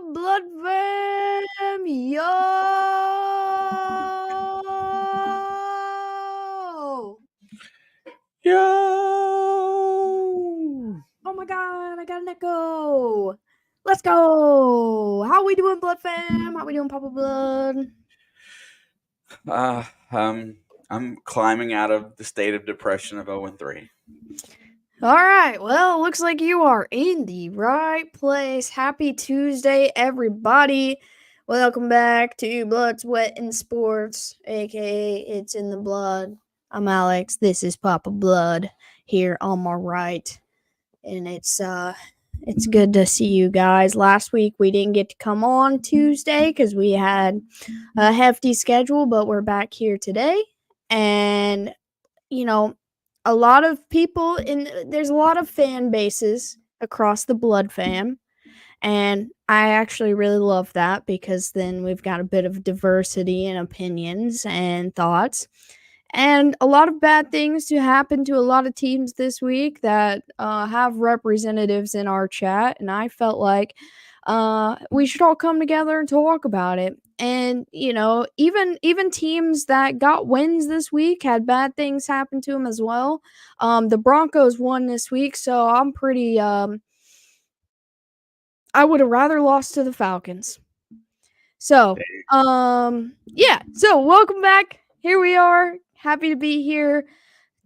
Blood Fam? Yo! Yo! Oh my god, I got an echo! Let's go! How we doing, Blood Fam? How we doing, Papa Blood? I'm climbing out of the state of depression of 0-3. Alright, well, looks like you are in the right place. Happy Tuesday, everybody. Welcome back to Blood, Sweat, and Sports, aka It's in the Blood. I'm Alex. This is Papa Blood here on my right. And it's good to see you guys. Last week we didn't get to come on Tuesday because we had a hefty schedule, but we're back here today. And, you know, a lot of people there's a lot of fan bases across the Blood Fam. And I actually really love that because then we've got a bit of diversity in opinions and thoughts. And a lot of bad things to happen to a lot of teams this week that have representatives in our chat. And I felt like we should all come together and talk about it. And even teams that got wins this week had bad things happen to them as well. The Broncos won this week, so I'm pretty. I would have rather lost to the Falcons. So, yeah. So welcome back. Here we are. Happy to be here.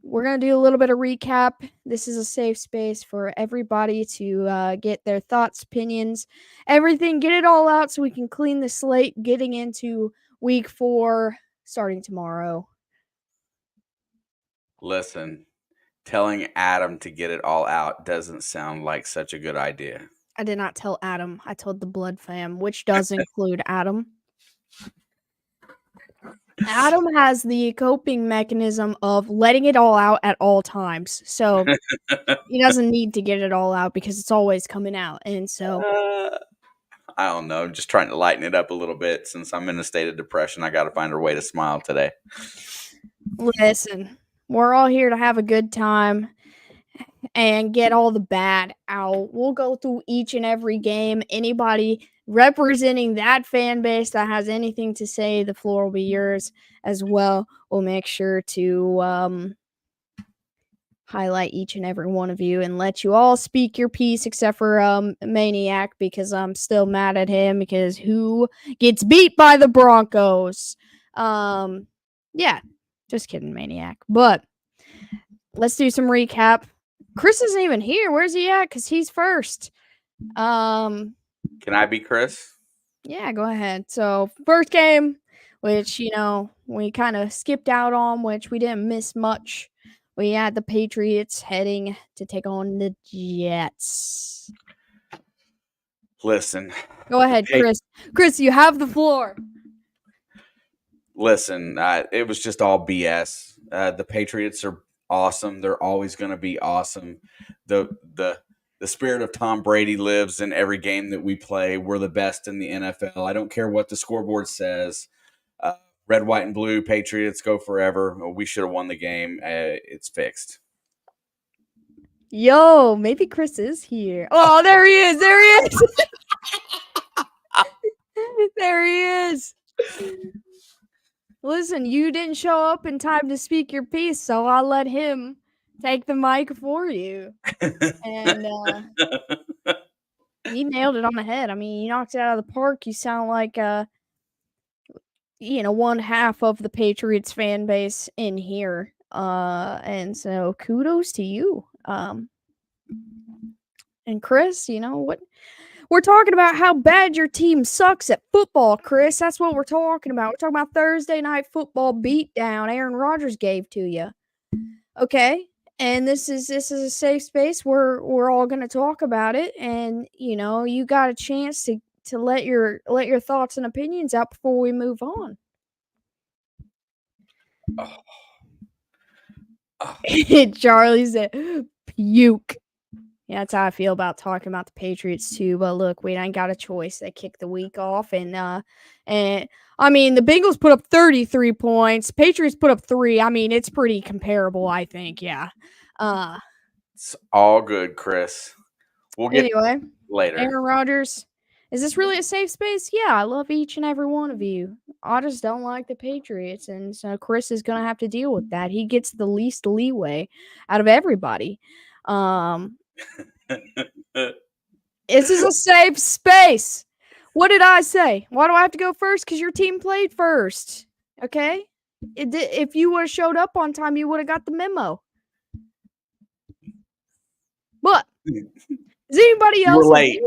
We're going to do a little bit of recap. This is a safe space for everybody to get their thoughts, opinions, everything, get it all out so we can clean the slate getting into week 4 starting tomorrow. Listen, telling Adam to get it all out doesn't sound like such a good idea. I did not tell Adam. I told the Blood Fam, which does include Adam. Adam has the coping mechanism of letting it all out at all times. So he doesn't need to get it all out because it's always coming out. And so I don't know. I'm just trying to lighten it up a little bit. Since I'm in a state of depression, I got to find a way to smile today. Listen, we're all here to have a good time and get all the bad out. We'll go through each and every game. Anybody representing that fan base that has anything to say, the floor will be yours as well. We'll make sure to highlight each and every one of you and let you all speak your piece except for Maniac, because I'm still mad at him because who gets beat by the Broncos? Yeah, just kidding, Maniac. But let's do some recap. Chris isn't even here. Where's he at? Because he's first. Can I be Chris? Yeah, go ahead. So, first game, which, we kind of skipped out on, which we didn't miss much. We had the Patriots heading to take on the Jets. Listen. Go ahead, Chris. Chris, you have the floor. Listen, it was just all BS. The Patriots are awesome. They're always going to be awesome. The spirit of Tom Brady lives in every game that we play. We're the best in the NFL. I don't care what the scoreboard says. Red, white, and blue, Patriots go forever. We should have won the game. It's fixed. Yo, maybe Chris is here. Oh, there he is. There he is. There he is. Listen, you didn't show up in time to speak your piece, so I'll let him take the mic for you. And he nailed it on the head. I mean, he knocked it out of the park. You sound like one half of the Patriots fan base in here. And so kudos to you. And Chris, what we're talking about, how bad your team sucks at football, Chris. That's what we're talking about. We're talking about Thursday night football beatdown Aaron Rodgers gave to you. Okay? And this is a safe space. We're all going to talk about it, and you got a chance to let your thoughts and opinions out before we move on. Charlie said, puke. Yeah, that's how I feel about talking about the Patriots too. But look, we ain't got a choice. They kicked the week off, and I mean, the Bengals put up 33 points. Patriots put up 3. I mean, it's pretty comparable, I think. Yeah. It's all good, Chris. We'll get anyway later. Aaron Rodgers Is this really a safe space? Yeah, I love each and every one of you. I just don't like the Patriots, and so Chris is gonna have to deal with that. He gets the least leeway out of everybody. Um, this is a safe space. What did I say? Why do I have to go first? Because your team played first. Okay? If you would have showed up on time, you would have got the memo. But does anybody You were else late.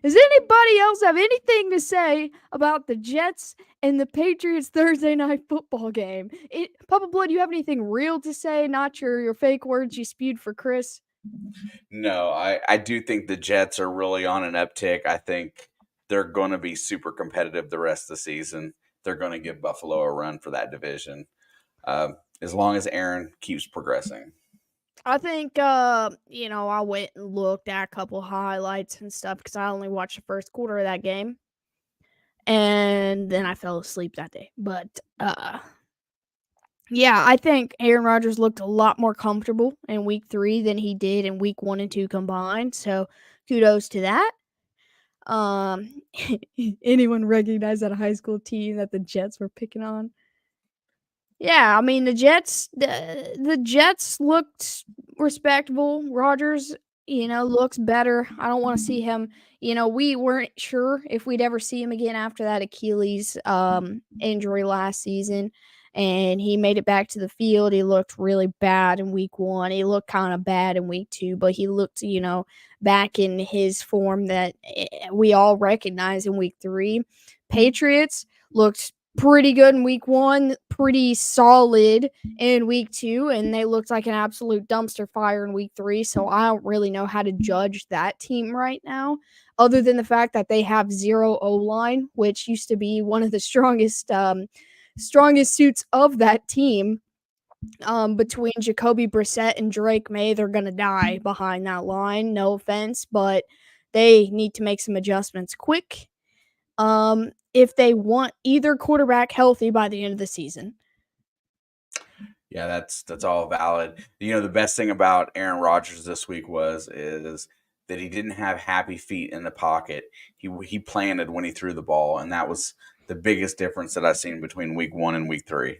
does anybody else have anything to say about the Jets and the Patriots Thursday night football game? Papa Blood, you have anything real to say? Not your fake words you spewed for Chris? No, I do think the Jets are really on an uptick. I think they're going to be super competitive the rest of the season. They're going to give Buffalo a run for that division, as long as Aaron keeps progressing. I think, I went and looked at a couple highlights and stuff because I only watched the first quarter of that game. And then I fell asleep that day. But, yeah, I think Aaron Rodgers looked a lot more comfortable in week 3 than he did in week 1 and 2 combined. So kudos to that. Um, anyone recognize that high school team that the Jets were picking on? Yeah, I mean the Jets looked respectable. Rodgers, looks better. I don't want to see him. We weren't sure if we'd ever see him again after that Achilles injury last season, and he made it back to the field. He looked really bad in week 1. He looked kind of bad in week 2, but he looked, back in his form that we all recognize in week 3. Patriots looked pretty good in week 1, pretty solid in week 2, and they looked like an absolute dumpster fire in week 3. So I don't really know how to judge that team right now, other than the fact that they have zero O line, which used to be one of the strongest suits of that team. Between Jacoby Brissett and Drake May, they're gonna die behind that line. No offense, but they need to make some adjustments quick if they want either quarterback healthy by the end of the season. Yeah, that's all valid. The best thing about Aaron Rodgers this week is that he didn't have happy feet in the pocket. He planted when he threw the ball, and that was the biggest difference that I've seen between week 1 and week 3.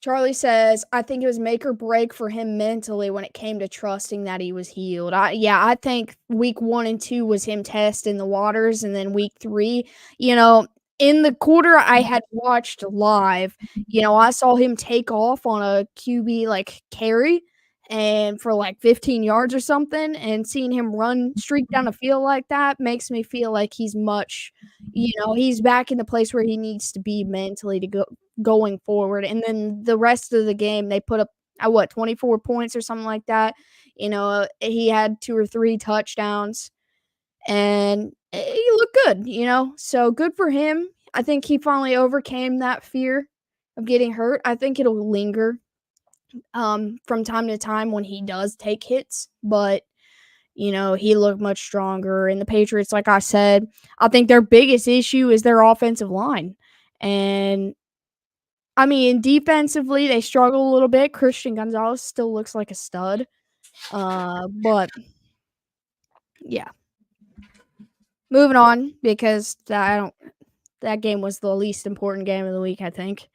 Charlie says, I think it was make or break for him mentally when it came to trusting that he was healed. I think week 1 and 2 was him testing the waters, and then week 3, in the quarter I had watched live, I saw him take off on a QB like carry and for like 15 yards or something, and seeing him run streak down the field like that makes me feel like he's back in the place where he needs to be mentally to go going forward. And then the rest of the game, they put up 24 points or something like that. He had 2 or 3 touchdowns, and he looked good. So good for him. I think he finally overcame that fear of getting hurt. I think it'll linger from time to time when he does take hits, but he looked much stronger. And the Patriots, like I said, I think their biggest issue is their offensive line. And I mean, defensively, they struggle a little bit. Christian Gonzalez still looks like a stud. But yeah. Moving on, because that game was the least important game of the week, I think.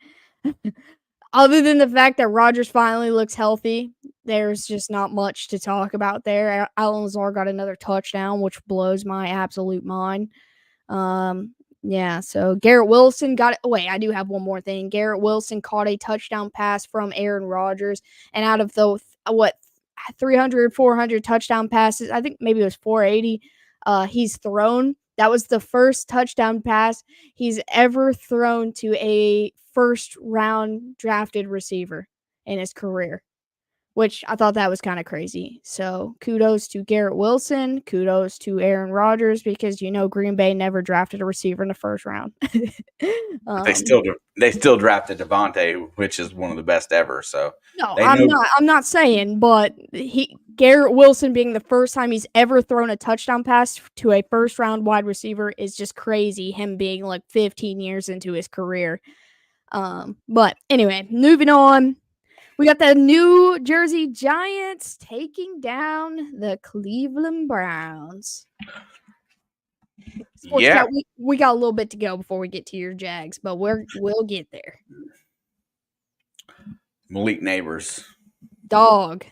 Other than the fact that Rodgers finally looks healthy, there's just not much to talk about there. Alan Lazar got another touchdown, which blows my absolute mind. Yeah, so Garrett Wilson got it. Wait, I do have one more thing. Garrett Wilson caught a touchdown pass from Aaron Rodgers, and out of the 300, 400 touchdown passes, I think maybe it was 480 he's thrown. That was the first touchdown pass he's ever thrown to a first round drafted receiver in his career, which I thought that was kind of crazy. So kudos to Garrett Wilson, kudos to Aaron Rodgers, because Green Bay never drafted a receiver in the first round. But they still drafted Devontae, which is one of the best ever. So no, they I'm know. not. I'm not saying, but Garrett Wilson being the first time he's ever thrown a touchdown pass to a first round wide receiver is just crazy. Him being like 15 years into his career. But anyway, moving on. We got the New Jersey Giants taking down the Cleveland Browns. Sports Yeah, cat, we got a little bit to go before we get to your Jags, but we'll get there. Malik Neighbors, Dog.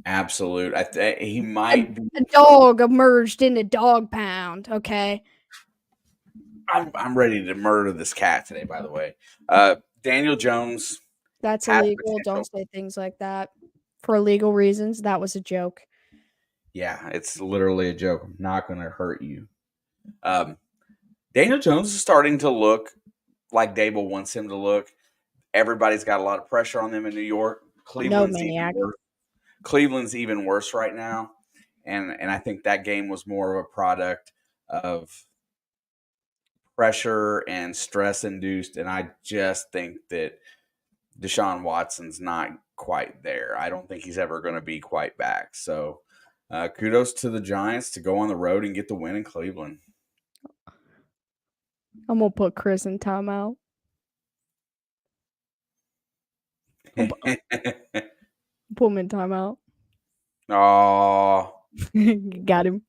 absolute. He A, might be. a dog emerged in a dog pound, okay? I'm ready to murder this cat today. By the way, Daniel Jones That's has illegal. Don't potential. say things like that. For legal reasons, that was a joke. Yeah, it's literally a joke. I'm not going to hurt you. Um, Daniel Jones is starting to look like Dable wants him to look. Everybody's got a lot of pressure on them in New York. No Cleveland's even maniac. worse. Cleveland's even worse right now, and I think that game was more of a product of pressure and stress induced. And I just think that Deshaun Watson's not quite there. I don't think he's ever going to be quite back. So, kudos to the Giants to go on the road and get the win in Cleveland. I'm gonna put Chris in timeout. Put him in timeout. Oh, Got him.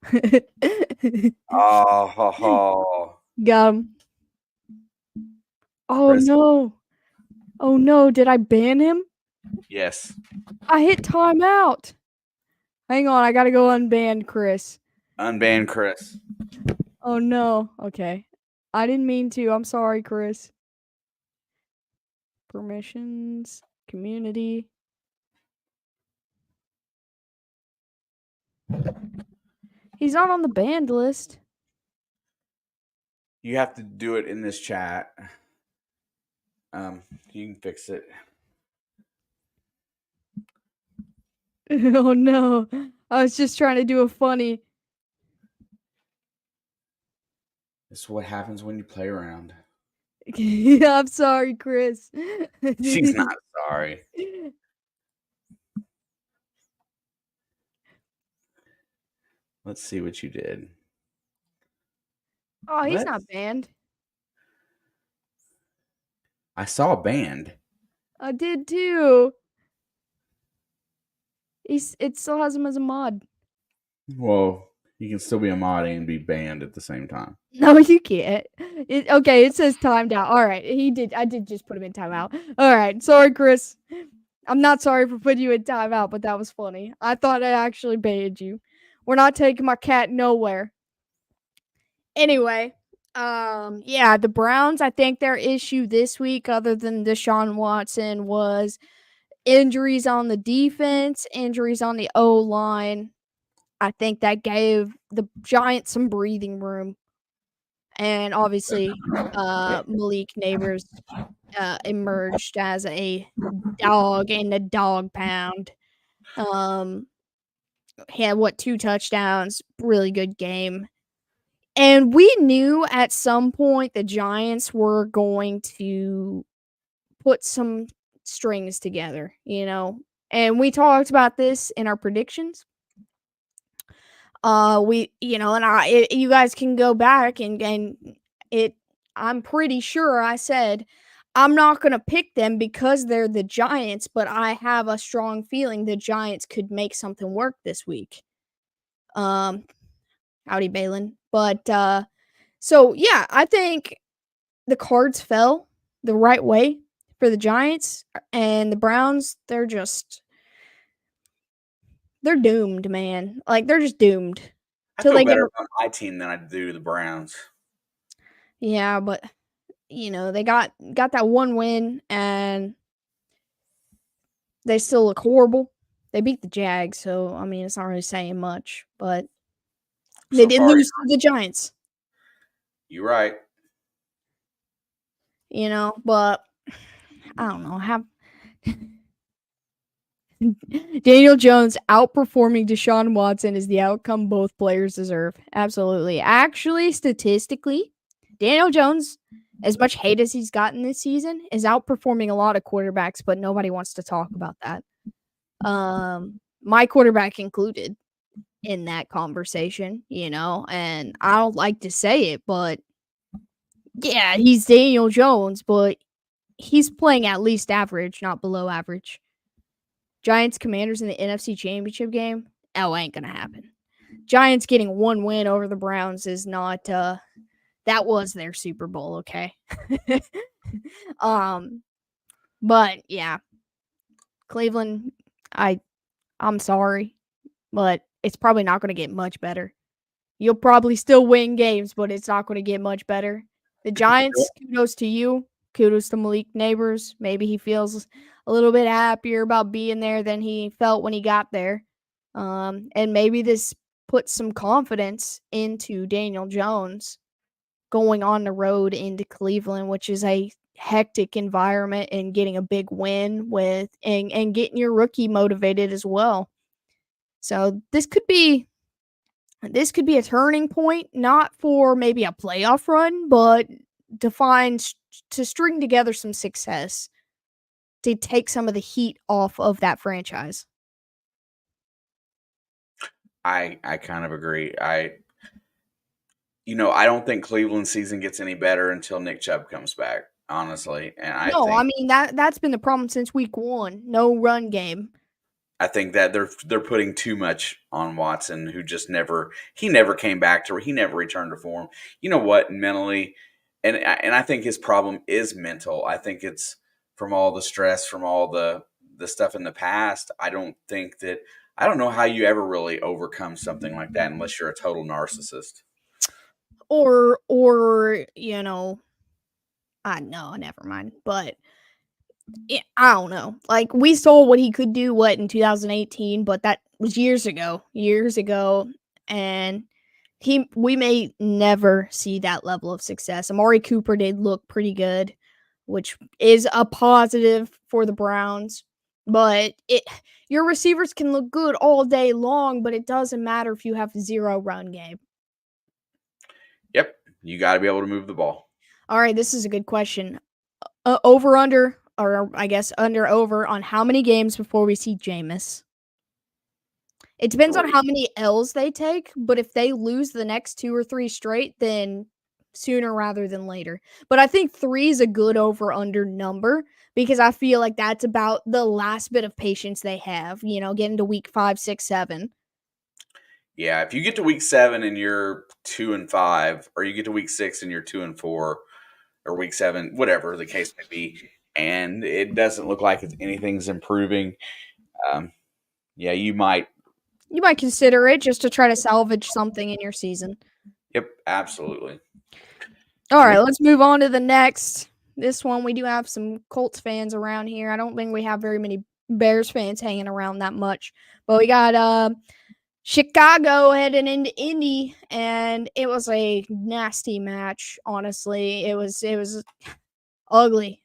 oh, Got him. Oh Chris. no. Oh no, did I ban him? Yes. I hit timeout. Hang on, I gotta go unban Chris. Unban Chris. Oh no. Okay. I didn't mean to. I'm sorry, Chris. Permissions. Community. He's not on the banned list. You have to do it in this chat. You can fix it. Oh no. I was just trying to do a funny. This is what happens when you play around. I'm sorry, Chris. She's not sorry. Let's see what you did. Oh, he's What? not banned. I saw a band. I did too. It still has him as a mod. Well, you can still be a mod and be banned at the same time. No, you can't. Okay, it says timed out. All right, he did. I did just put him in timeout. All right, sorry, Chris. I'm not sorry for putting you in timeout, but that was funny. I thought I actually banned you. We're not taking my cat nowhere. Anyway, yeah, the Browns. I think their issue this week, other than Deshaun Watson, was injuries on the defense, injuries on the O line. I think that gave the Giants some breathing room. And obviously, Malik Neighbors emerged as a dog in the dog pound. He had 2 touchdowns, really good game. And we knew at some point the Giants were going to put some strings together, you know. And we talked about this in our predictions. We, you guys can go back and it. I'm pretty sure I said I'm not gonna pick them because they're the Giants, but I have a strong feeling the Giants could make something work this week. Um, howdy, Balin. But so yeah, I think the cards fell the right way for the Giants and the Browns. They're doomed, man. Like they're just doomed I till feel they get. better about my team than I do the Browns. Yeah, but they got that one win and they still look horrible. They beat the Jags, so I mean it's not really saying much, but they So did far, lose to the Giants, you're right. but I don't know. Have Daniel Jones outperforming Deshaun Watson is the outcome both players deserve. Absolutely. Actually, statistically, Daniel Jones, as much hate as he's gotten this season, is outperforming a lot of quarterbacks, but nobody wants to talk about that. My quarterback included in that conversation, and I don't like to say it, but yeah, he's Daniel Jones, but he's playing at least average, not below average. Giants Commanders in the NFC Championship game? Oh, ain't gonna happen. Giants getting one win over the Browns is not that was their Super Bowl, okay? um but yeah, Cleveland, I I'm sorry, but it's probably not going to get much better. You'll probably still win games, but it's not going to get much better. The Giants, kudos to you. Kudos to Malik Neighbors. Maybe he feels a little bit happier about being there than he felt when he got there. And maybe this puts some confidence into Daniel Jones going on the road into Cleveland, which is a hectic environment, and getting a big win with and getting your rookie motivated as well. So this could be a turning point, not for maybe a playoff run, but to to string together some success to take some of the heat off of that franchise. I kind of agree. I don't think Cleveland's season gets any better until Nick Chubb comes back, honestly. And I No, I think mean that's been the problem since week 1. No run game. I think that they're putting too much on Watson, who just never came back to he never returned to form. You know what? Mentally, and I think his problem is mental. I think it's from all the stress, from all the stuff in the past. I don't know how you ever really overcome something like that unless you're a total narcissist. Or I no, never mind. But yeah, I don't know. Like, we saw what he could do, in 2018, but that was years ago, and we may never see that level of success. Amari Cooper did look pretty good, which is a positive for the Browns, but your receivers can look good all day long, but it doesn't matter if you have 0 run game. Yep, you got to be able to move the ball. All right, this is a good question. Over under, or I guess under over on how many games before we see Jameis? It depends on 3. how many L's they take, but if they lose the next 2 or 3 straight, then sooner rather than later. But I think 3 is a good over under number because I feel like that's about the last bit of patience they have, getting to week 5, 6, 7. Yeah, if you get to week 7 and you're 2-5, or you get to week 6 and you're 2-4, or week 7, whatever the case may be, and it doesn't look like anything's improving, yeah, you might. You might consider it just to try to salvage something in your season. Yep, absolutely. All right, let's move on to the next. This one, we do have some Colts fans around here. I don't think we have very many Bears fans hanging around that much. But we got Chicago heading into Indy, and it was a nasty match, honestly. It was ugly.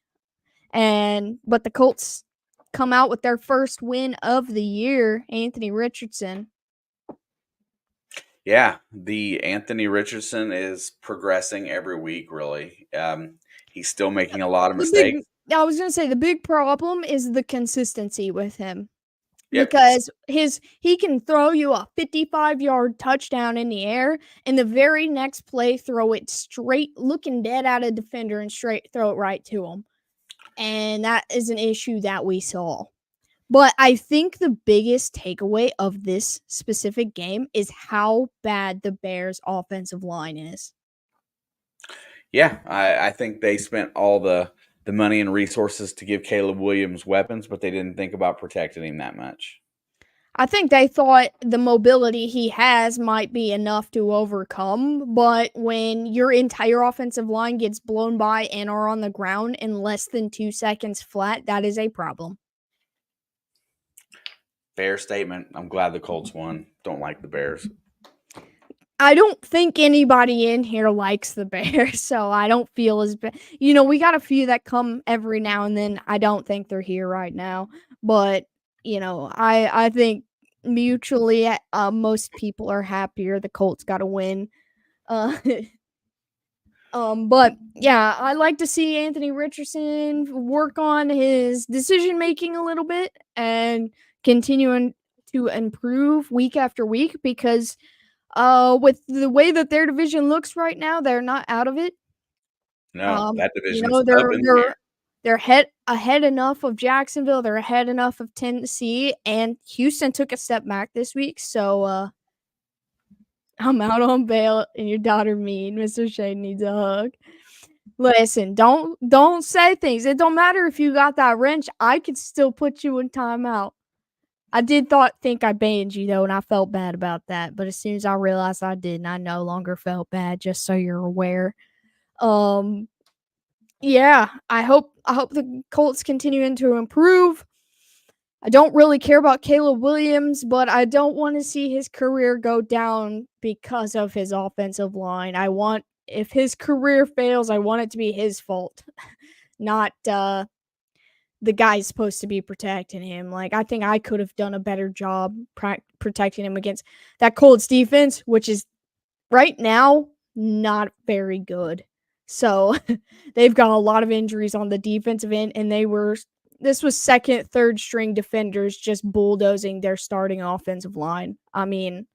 But the Colts come out with their first win of the year, Anthony Richardson. Yeah, the Anthony Richardson is progressing every week, really. He's still making a lot of mistakes. I was going to say the big problem is the consistency with him. Yep. Because he can throw you a 55-yard touchdown in the air, and the very next play throw it straight, looking dead at a defender, and straight throw it right to him. And that is an issue that we saw. But I think the biggest takeaway of this specific game is how bad the Bears' offensive line is. Yeah, I think they spent all the money and resources to give Caleb Williams weapons, but they didn't think about protecting him that much. I think they thought the mobility he has might be enough to overcome, but when your entire offensive line gets blown by and are on the ground in less than 2 seconds flat, that is a problem. Fair statement. I'm glad the Colts won. Don't like the Bears. I don't think anybody in here likes the Bears, so I don't feel as bad. We got a few that come every now and then. I don't think they're here right now, but I think mutually, most people are happier the Colts got a win. Uh, but yeah, I like to see Anthony Richardson work on his decision making a little bit and continuing to improve week after week because with the way that their division looks right now, they're not out of it. No, that division's up They're in the air. ahead enough of Jacksonville, they're ahead enough of Tennessee, and Houston took a step back this week. So I'm out on bail, and your daughter mean. Mr. Shane needs a hug. Listen, don't say things. It don't matter if you got that wrench. I could still put you in timeout. I did think I banned you though, and I felt bad about that. But as soon as I realized I didn't, I no longer felt bad. Just so you're aware. Um, yeah, I hope the Colts continuing to improve. I don't really care about Caleb Williams, but I don't want to see his career go down because of his offensive line. If his career fails, I want it to be his fault, not the guy's supposed to be protecting him. Like, I think I could have done a better job protecting him against that Colts defense, which is right now not very good. So they've got a lot of injuries on the defensive end, and this was second, third string defenders just bulldozing their starting offensive line. I mean,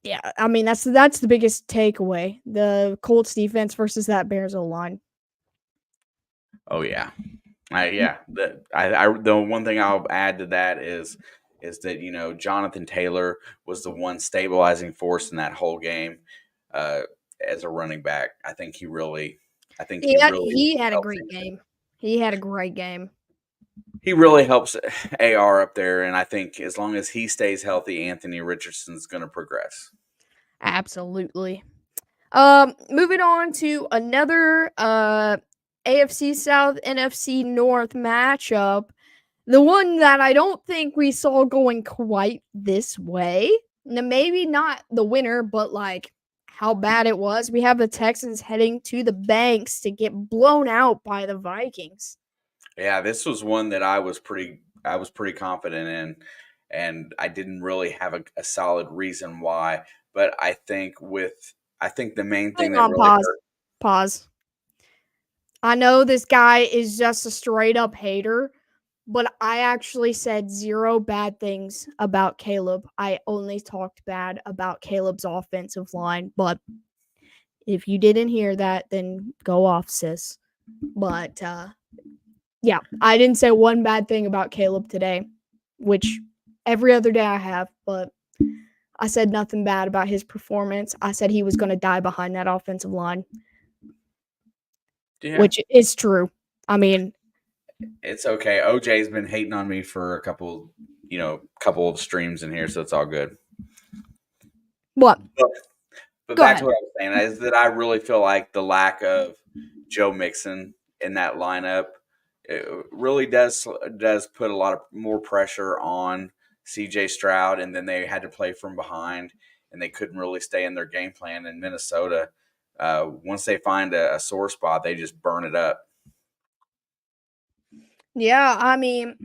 yeah, I mean that's the biggest takeaway. The Colts defense versus that Bears O line. Oh yeah, the one thing I'll add to that is that Jonathan Taylor was the one stabilizing force in that whole game as a running back. I think he Yeah, really he had a helps. great game. He had a great game. He really helps AR up there, and I think as long as he stays healthy, Anthony Richardson's going to progress. Absolutely. Moving on to another AFC South NFC North matchup. The one that I don't think we saw going quite this way. Now, maybe not the winner, but like how bad it was. We have the Texans heading to the Banks to get blown out by the Vikings. Yeah, this was one that I was pretty confident in, and I didn't really have a solid reason why. But I think the main thing Hang that on, really pause. hurt. Pause. I know this guy is just a straight up hater, but I actually said zero bad things about Caleb. I only talked bad about Caleb's offensive line. But if you didn't hear that, then go off, sis. But yeah, I didn't say one bad thing about Caleb today, which every other day I have, but I said nothing bad about his performance. I said he was going to die behind that offensive line, Yeah, which is true. I mean, it's okay. OJ's been hating on me for couple of streams in here, so it's all good. what? But, but Go back to ahead. what I was saying is that I really feel like the lack of Joe Mixon in that lineup it really does put a lot of more pressure on CJ Stroud, and then they had to play from behind, and they couldn't really stay in their game plan in Minnesota. Once they find a sore spot, they just burn it up. Yeah, I mean,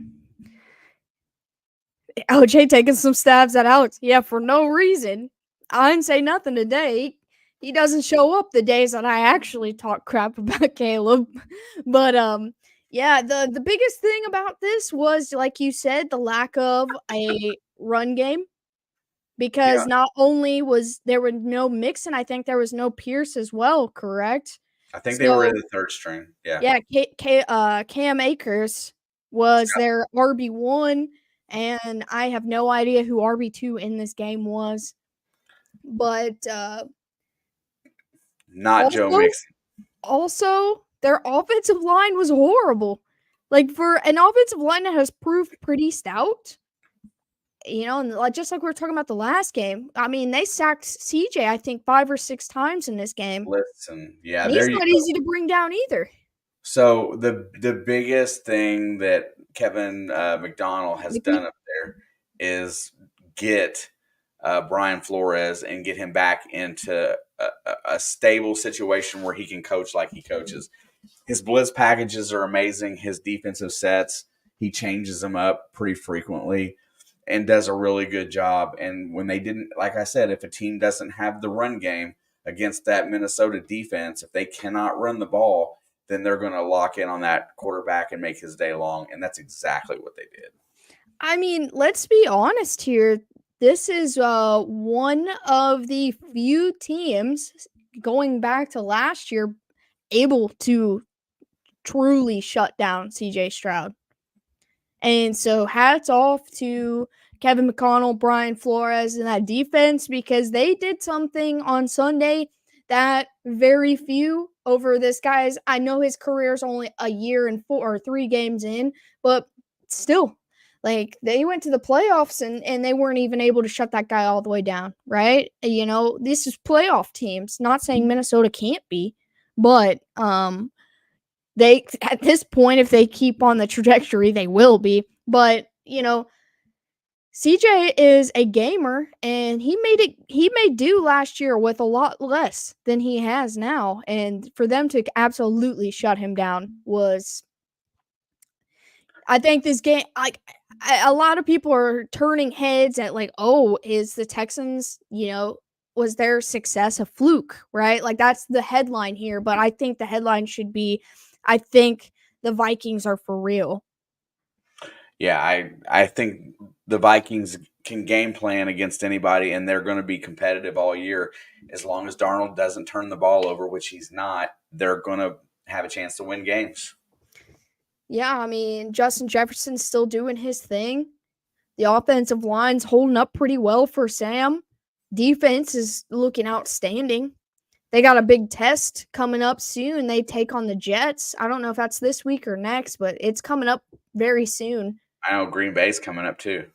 OJ taking some stabs at Alex. Yeah, for no reason. I didn't say nothing today. He doesn't show up the days that I actually talk crap about Caleb. But yeah, the biggest thing about this was like you said, the lack of a run game Yeah, because not only was there were no Mixon, I think there was no Pierce as well, correct? I think they were in So the third string. Yeah, yeah, Cam Akers was their RB1, and I have no idea who RB2 in this game was. But not Joe also, Mixon. also their offensive line was horrible. Like for an offensive line that has proved pretty stout, and just like we were talking about the last game. I mean, they sacked CJ I think 5 or 6 times in this game, Listen, yeah, and there he's you not go. easy to bring down either. So the biggest thing that Kevin McDonald has done Mickey? up there is get Brian Flores and get him back into a stable situation where he can coach like he coaches. His blitz packages are amazing. His defensive sets, he changes them up pretty frequently and does a really good job. And when they didn't, like I said, if a team doesn't have the run game against that Minnesota defense, if they cannot run the ball, then they're going to lock in on that quarterback and make his day long. And that's exactly what they did. I mean, let's be honest here. This is one of the few teams going back to last year able to truly shut down CJ Stroud. And so hats off to Kevin McConnell, Brian Flores, and that defense because they did something on Sunday that very few over this guy's. I know his career is only a year and 4 or 3 games in, but still, like they went to the playoffs and they weren't even able to shut that guy all the way down, right? This is playoff teams. Not saying Minnesota can't be, but they at this point, if they keep on the trajectory, they will be. But CJ is a gamer and he made do last year with a lot less than he has now. And for them to absolutely shut him down was I think this game like a lot of people are turning heads at like, oh, is the Texans, was their success a fluke, right? Like that's the headline here, but I think the headline should be I think the Vikings are for real. Yeah, I think the Vikings can game plan against anybody, and they're going to be competitive all year. As long as Darnold doesn't turn the ball over, which he's not, they're going to have a chance to win games. Yeah, I mean, Justin Jefferson's still doing his thing. The offensive line's holding up pretty well for Sam. Defense is looking outstanding. They got a big test coming up soon. They take on the Jets. I don't know if that's this week or next, but it's coming up very soon. I know Green Bay's coming up too.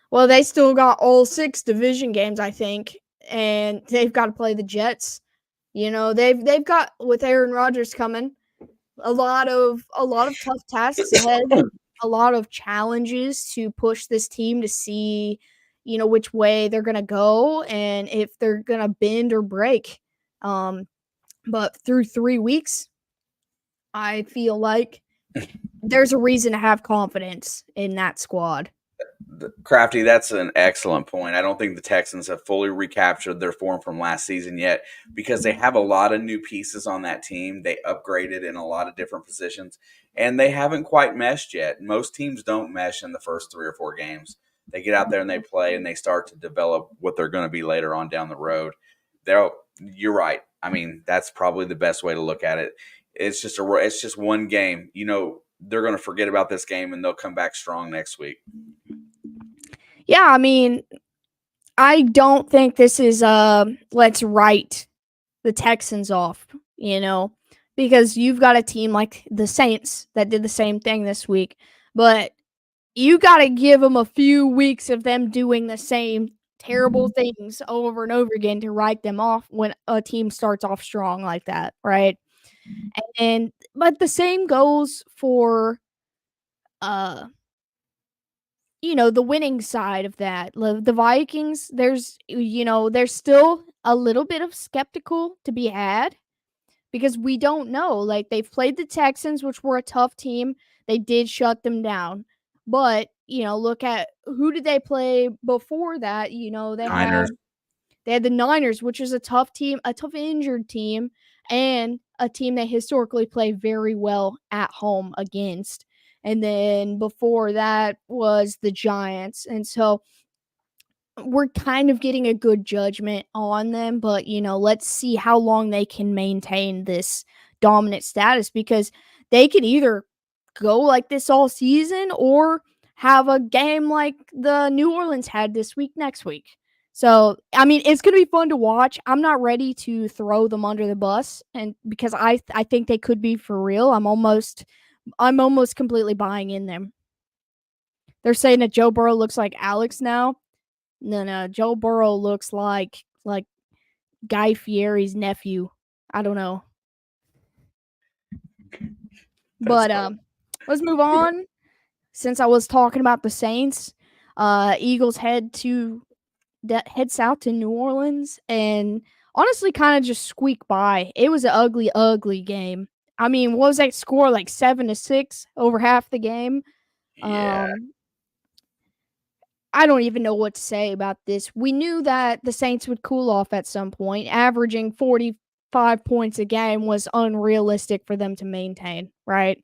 Well, they still got all 6 division games, I think, and they've got to play the Jets. They've got with Aaron Rodgers coming a lot of tough tasks ahead, a lot of challenges to push this team to see, which way they're gonna go and if they're gonna bend or break. But through 3 weeks, I feel like there's a reason to have confidence in that squad. Crafty, that's an excellent point. I don't think the Texans have fully recaptured their form from last season yet because they have a lot of new pieces on that team. They upgraded in a lot of different positions, and they haven't quite meshed yet. Most teams don't mesh in the first 3 or 4 games. They get out there and they play, and they start to develop what they're going to be later on down the road. You're right. I mean, that's probably the best way to look at it. It's just one game. They're going to forget about this game, and they'll come back strong next week. Yeah, I mean, I don't think this is let's write the Texans off, because you've got a team like the Saints that did the same thing this week, but you got to give them a few weeks of them doing the same terrible things over and over again to write them off when a team starts off strong like that, right? And but the same goes for uh the winning side of that. The Vikings, there's still a little bit of skeptical to be had because we don't know. Like they've played the Texans, which were a tough team. They did shut them down. But, look at who did they play before that? Niners. They had the Niners, which is a tough team, a tough injured team, and a team they historically play very well at home against. And then before that was the Giants. And so we're kind of getting a good judgment on them, but let's see how long they can maintain this dominant status because they could either go like this all season or have a game like the New Orleans had this week next week. So, I mean, it's going to be fun to watch. I'm not ready to throw them under the bus and because I think they could be for real. I'm almost completely buying in them. They're saying that Joe Burrow looks like Alex now. No, Joe Burrow looks like Guy Fieri's nephew. I don't know. But let's move on. Since I was talking about the Saints, Eagles head south to New Orleans and honestly kind of just squeak by. It was an ugly, ugly game. I mean, what was that score? Like 7-6 over half the game. Yeah. I don't even know what to say about this. We knew that the Saints would cool off at some point. Averaging 45 points a game was unrealistic for them to maintain, right?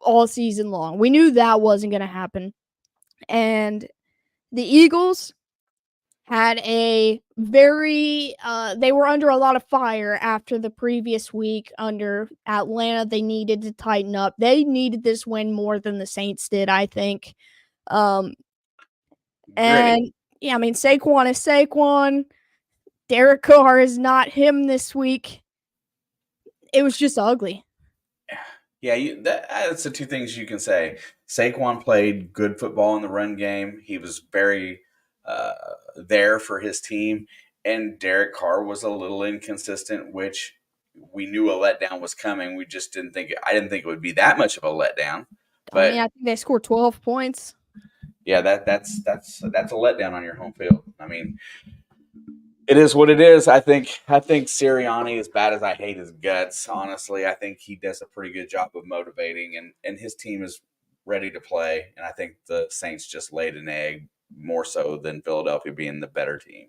All season long. We knew that wasn't going to happen. And the Eagles had a very they were under a lot of fire after the previous week under Atlanta. They needed to tighten up. They needed this win more than the Saints did, I think. Gritty. And yeah, I mean Saquon is Saquon. Derek Carr is not him this week. It was just ugly. Yeah, that's the two things you can say. Saquon played good football in the run game. He was very uh, there for his team, and Derek Carr was a little inconsistent, which we knew a letdown was coming. We just didn't think I didn't think it would be that much of a letdown. I mean, But I think they scored 12 points. yeah, that's a letdown on your home field. I mean, it is what it is. I think Sirianni, as bad as I hate his guts, honestly, I think he does a pretty good job of motivating, and his team is ready to play. And I think the Saints just laid an egg more so than Philadelphia being the better team.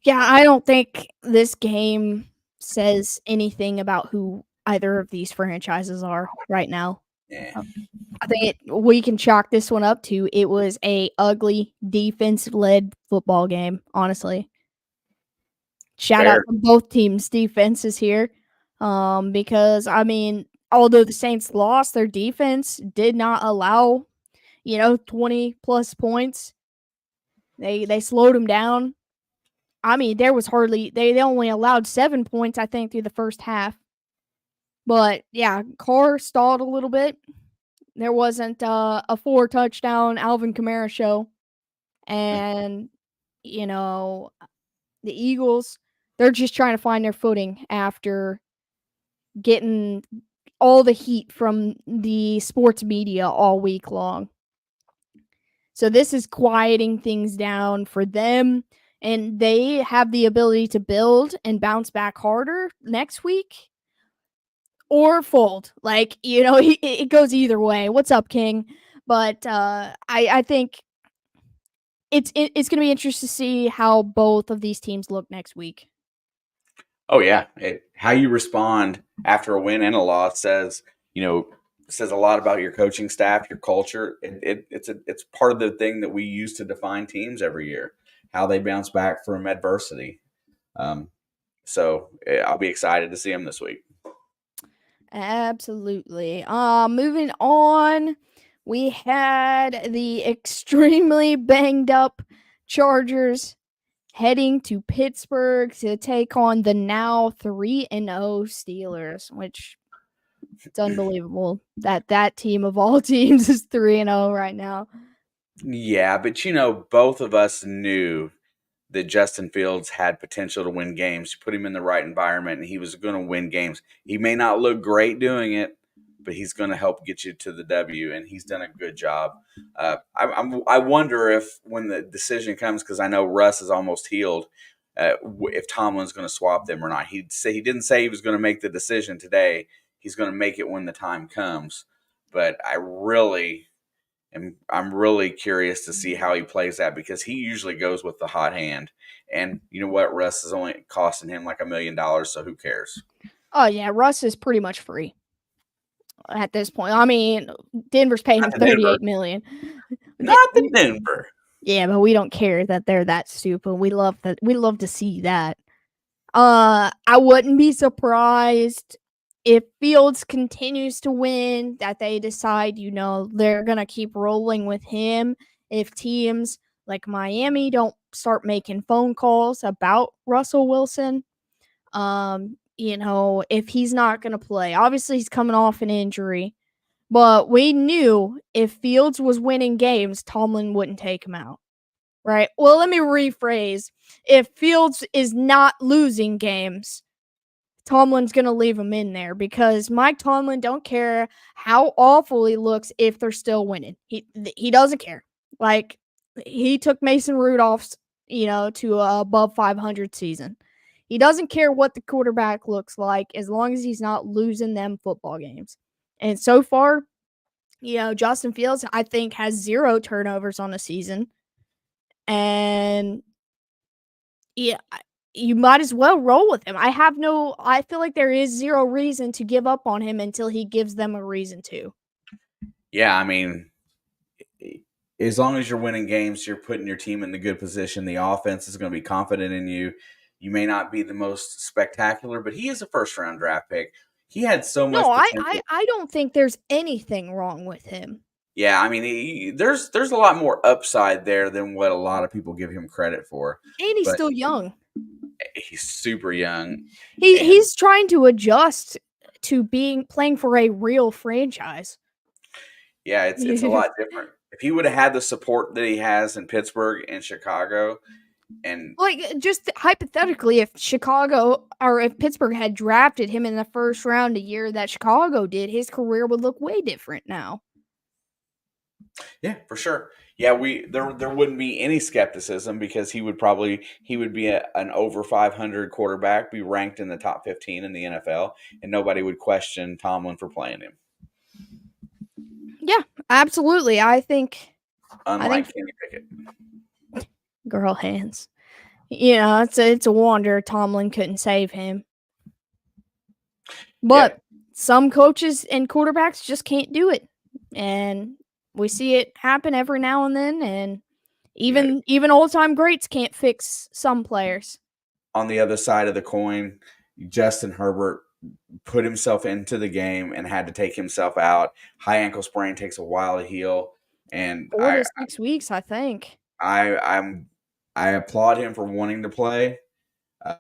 Yeah, I don't think this game says anything about who either of these franchises are right now. Yeah, I think we can chalk this one up to it was a ugly defense led football game. Honestly, shout out fair. to both teams' defenses here, because I mean, although the Saints lost, their defense did not allow 20 plus points. They slowed them down. I mean, there was hardly they only allowed 7 points, I think, through the first half. But yeah, Carr stalled a little bit. There wasn't a 4 touchdown Alvin Kamara show. And, you know, the Eagles, they're just trying to find their footing after getting all the heat from the sports media all week long. So this is quieting things down for them, and they have the ability to build and bounce back harder next week or fold. Like, it goes either way. What's up, King? But I think it's going to be interesting to see how both of these teams look next week. Oh yeah, how you respond after a win and a loss says a lot about your coaching staff, your culture. It's part of the thing that we use to define teams every year. How they bounce back from adversity. Um, so I'll be excited to see them this week. Absolutely. Moving on, we had the extremely banged up Chargers heading to Pittsburgh to take on the now 3-0 Steelers, which it's unbelievable that that team of all teams is 3-0 right now. Yeah, but both of us knew that Justin Fields had potential to win games. You put him in the right environment, and he was going to win games. He may not look great doing it, but he's going to help get you to the W, and he's done a good job. I wonder if when the decision comes, because I know Russ is almost healed, if Tomlin's going to swap them or not. He didn't say he was going to make the decision today. He's going to make it when the time comes. But I'm really curious to see how he plays that because he usually goes with the hot hand. And you know what? Russ is only costing him like $1 million, so who cares? Oh yeah, Russ is pretty much free at this point. I mean, Denver's paying him Not to Denver. 38 million. Not to Denver. Yeah, but we don't care that they're that stupid. We love that. We love to see that. I wouldn't be surprised if Fields continues to win, that they decide, they're going to keep rolling with him. If teams like Miami don't start making phone calls about Russell Wilson, if he's not going to play, obviously he's coming off an injury, but we knew if Fields was winning games, Tomlin wouldn't take him out. Right. Well, let me rephrase. If Fields is not losing games, Tomlin's going to leave him in there because Mike Tomlin don't care how awful he looks if they're still winning. He doesn't care. Like, he took Mason Rudolph's, to a above 500 season. He doesn't care what the quarterback looks like as long as he's not losing them football games. And so far, Justin Fields, I think, has 0 turnovers on the season. And yeah, you might as well roll with him. I feel like there is 0 reason to give up on him until he gives them a reason to. Yeah, I mean, as long as you're winning games, you're putting your team in the good position. The offense is going to be confident in you. You may not be the most spectacular, but he is a first round draft pick. He had so No, much I potential. don't think there's anything wrong with him. Yeah, I mean, there's a lot more upside there than what a lot of people give him credit for. And he's But still young. he's super young, and He's trying to adjust to being playing for a real franchise. yeah, it's a lot different. If he would have had the support that he has in Pittsburgh and Chicago, and Like, just hypothetically, if Chicago or if Pittsburgh had drafted him in the first round a year that Chicago did, his career would look way different now. yeah, for sure. Yeah, we there wouldn't be any skepticism because he would be an over 500 quarterback, be ranked in the top 15 in the NFL, and nobody would question Tomlin for playing him. Yeah, absolutely. I think Unlike Kenny Pickett. girl hands. You know, it's a wonder Tomlin couldn't save him. Yeah, But some coaches and quarterbacks just can't do it. And we see it happen every now and then, and you know, even old-time greats can't fix some players. on the other side of the coin, Justin Herbert put himself into the game and had to take himself out. High ankle sprain takes a while to heal, and 4 to 6 weeks, I think. I I'm I applaud him for wanting to play. Uh,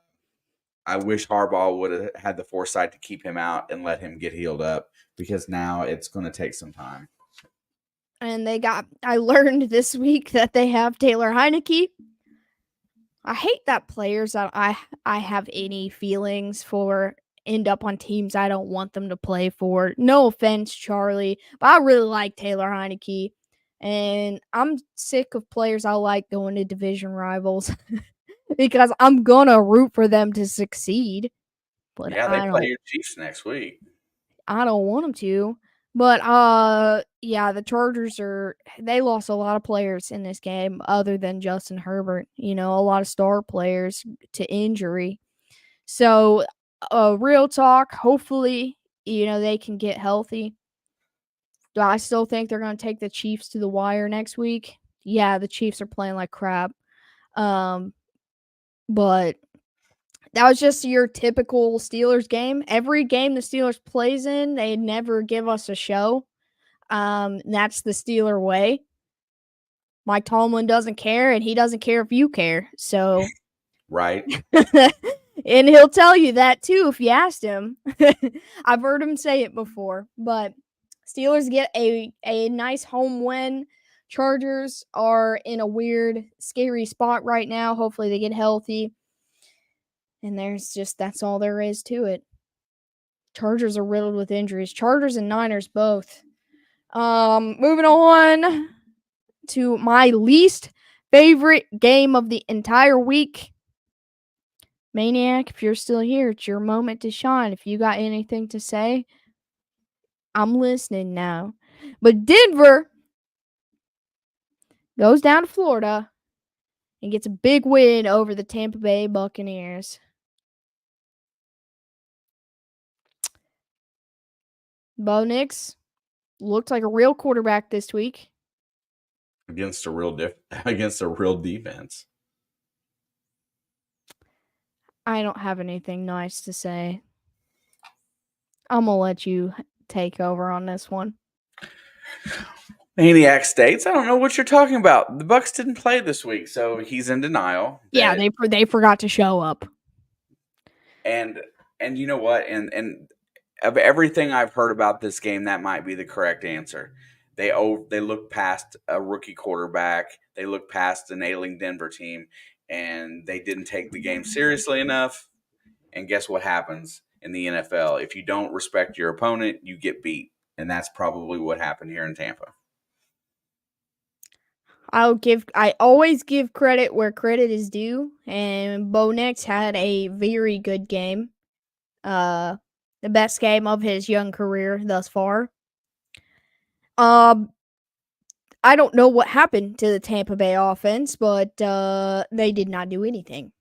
I wish Harbaugh would have had the foresight to keep him out and let him get healed up because now it's going to take some time. And I learned this week that they have Taylor Heineke. I hate that players that I have any feelings for end up on teams I don't want them to play for. No offense, Charlie, but I really like Taylor Heineke. And I'm sick of players I like going to division rivals because I'm gonna root for them to succeed, but Yeah, they play your Chiefs next week. I don't want them to. But yeah, the Chargers they lost a lot of players in this game other than Justin Herbert, you know, a lot of star players to injury. So, real talk, hopefully, you know, they can get healthy. Do I still think they're going to take the Chiefs to the wire next week? Yeah, the Chiefs are playing like crap. Um but that was just your typical Steelers game. Every game the Steelers plays in, they never give us a show. That's the Steeler way. Mike Tomlin doesn't care, and he doesn't care if you care. So, Right. and he'll tell you that too if you asked him. I've heard him say it before. But Steelers get a nice home win. Chargers are in a weird, scary spot right now. Hopefully, they get healthy. And that's all there is to it. Chargers are riddled with injuries. Chargers and Niners both. Moving on to my least favorite game of the entire week. Maniac, if you're still here, it's your moment to shine. If you got anything to say, I'm listening now. But Denver goes down to Florida and gets a big win over the Tampa Bay Buccaneers. Bo Nix looked like a real quarterback this week. Against a real against a real defense. I don't have anything nice to say. I'm gonna let you take over on this one. Maniac states, I don't know what you're talking about. The Bucks didn't play this week, so he's in denial. Yeah, they forgot to show up. And you know what? And of everything I've heard about this game, that might be the correct answer. They look past a rookie quarterback. They look past an ailing Denver team, and they didn't take the game seriously enough. And guess what happens in the NFL? If you don't respect your opponent, you get beat. And that's probably what happened here in Tampa. I always give credit where credit is due, and Bo Nix had a very good game. The best game of his young career thus far. Um I don't know what happened to the Tampa Bay offense, but they did not do anything.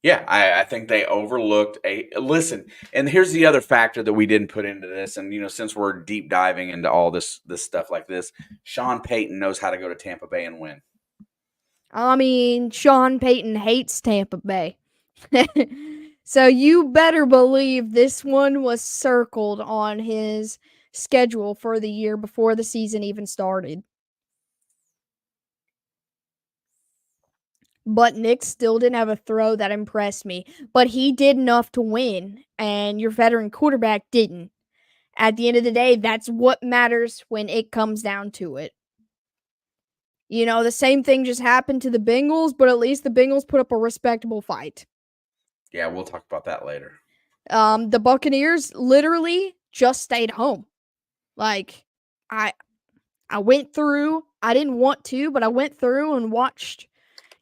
Yeah, I think they overlooked a listen. And here's the other factor that we didn't put into this. And since we're deep diving into all this stuff like this, Sean Payton knows how to go to Tampa Bay and win. I mean, Sean Payton hates Tampa Bay. So you better believe this one was circled on his schedule for the year before the season even started. But Nick still didn't have a throw that impressed me. But he did enough to win, and your veteran quarterback didn't. At the end of the day, that's what matters when it comes down to it. You know, the same thing just happened to the Bengals, but at least the Bengals put up a respectable fight. Yeah, we'll talk about that later. The Buccaneers literally just stayed home. Like, I I went through. I didn't want to, but I went through and watched,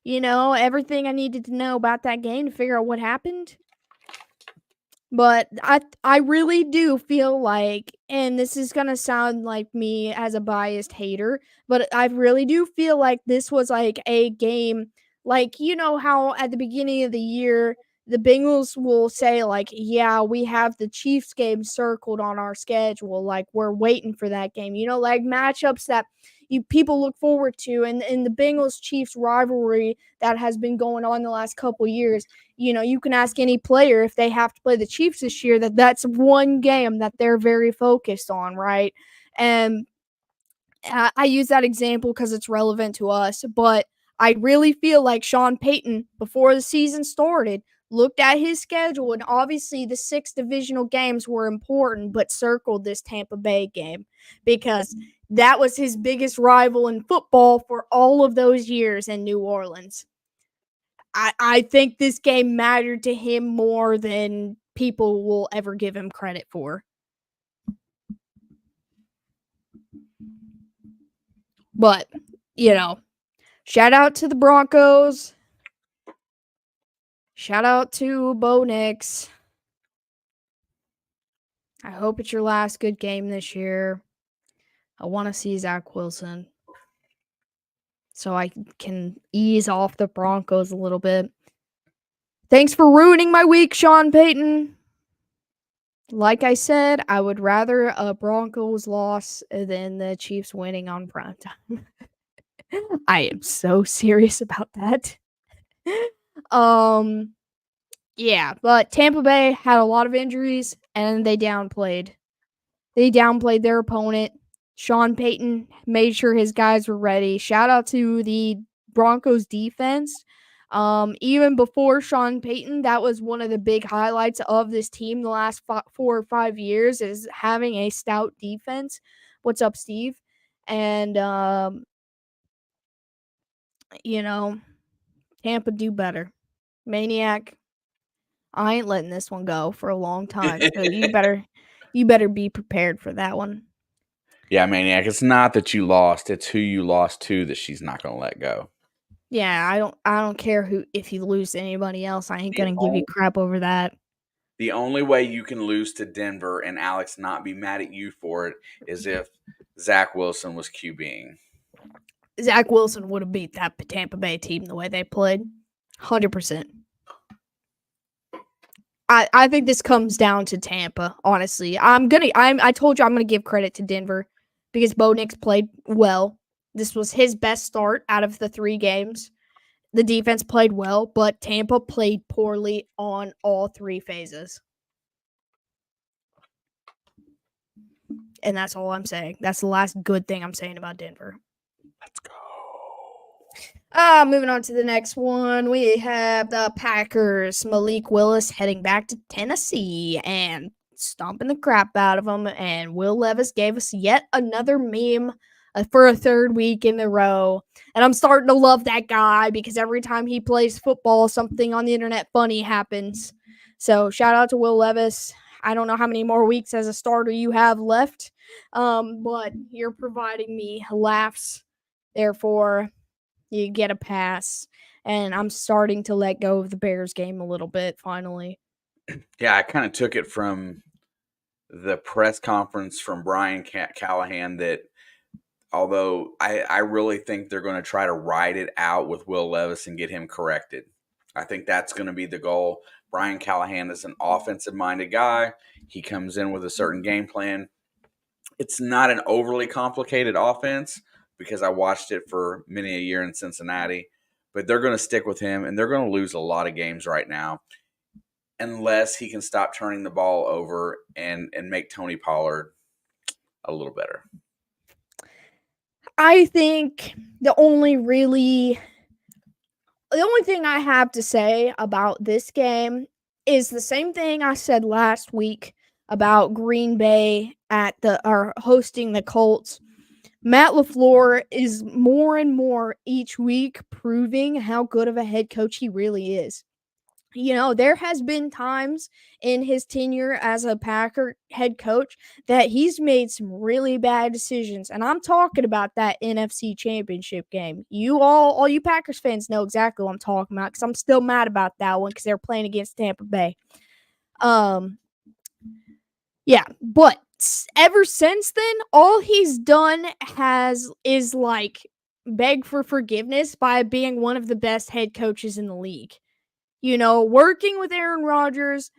everything I needed to know about that game to figure out what happened. But I really do feel like, and this is gonna sound like me as a biased hater, but I really do feel like this was like a game, like, you know how at the beginning of the year the Bengals will say like, yeah, we have the Chiefs game circled on our schedule, like we're waiting for that game, like matchups that people look forward to, and in the Bengals Chiefs rivalry that has been going on the last couple years. You can ask any player if they have to play the Chiefs this year, that's one game that they're very focused on, right? And I use that example because it's relevant to us, but I really feel like Sean Payton, before the season started, looked at his schedule, and obviously the 6 divisional games were important, but circled this Tampa Bay game because that was his biggest rival in football for all of those years in New Orleans. I think this game mattered to him more than people will ever give him credit for. But, shout out to the Broncos. Shout out to Bo Nix. I hope it's your last good game this year. I want to see Zach Wilson so I can ease off the Broncos a little bit. Thanks for ruining my week, Sean Payton. Like I said, I would rather a Broncos loss than the Chiefs winning on primetime. I am so serious about that. um, yeah, but Tampa Bay had a lot of injuries and they downplayed. They downplayed their opponent. Sean Payton made sure his guys were ready. Shout out to the Broncos defense. Even before Sean Payton, that was one of the big highlights of this team the last 4 or 5 years is having a stout defense. What's up, Steve? And Tampa do better. Maniac, I ain't letting this one go for a long time. So you better be prepared for that one. Yeah, Maniac, it's not that you lost, it's who you lost to that she's not going to let go. Yeah, I don't care if you lose to anybody else. I ain't The gonna give you only, crap over that. the only way you can lose to Denver and Alex not be mad at you for it is if Zach Wilson was QBing. Zach Wilson would have beat that Tampa Bay team the way they played. 100%. I think this comes down to Tampa, honestly. I told you I'm gonna give credit to Denver because Bo Nix played well. This was his best start out of the 3 games. The defense played well, but Tampa played poorly on all 3 phases. And that's all I'm saying. That's the last good thing I'm saying about Denver. Let's go. Moving on to the next one, we have the Packers. Malik Willis heading back to Tennessee and stomping the crap out of them. And Will Levis gave us yet another meme for a 3rd week in a row. And I'm starting to love that guy because every time he plays football, something on the internet funny happens. So shout out to Will Levis. I don't know how many more weeks as a starter you have left, but you're providing me laughs. Therefore, you get a pass. And I'm starting to let go of the Bears game a little bit, finally. Yeah, I kind of took it from the press conference from Brian Callahan that although I really think they're going to try to ride it out with Will Levis and get him corrected. I think that's going to be the goal. Brian Callahan is an offensive-minded guy. He comes in with a certain game plan. It's not an overly complicated offense because I watched it for many a year in Cincinnati, but they're going to stick with him, and they're going to lose a lot of games right now unless he can stop turning the ball over and make Tony Pollard a little better. I think the only thing I have to say about this game is the same thing I said last week about Green Bay hosting the Colts. Matt LaFleur is more and more each week proving how good of a head coach he really is. There has been times in his tenure as a Packer head coach that he's made some really bad decisions. And I'm talking about that NFC Championship game. All you Packers fans know exactly what I'm talking about because I'm still mad about that one because they're playing against Tampa Bay. Yeah, but ever since then, all he's done is like beg for forgiveness by being one of the best head coaches in the league. Working with Aaron Rodgers,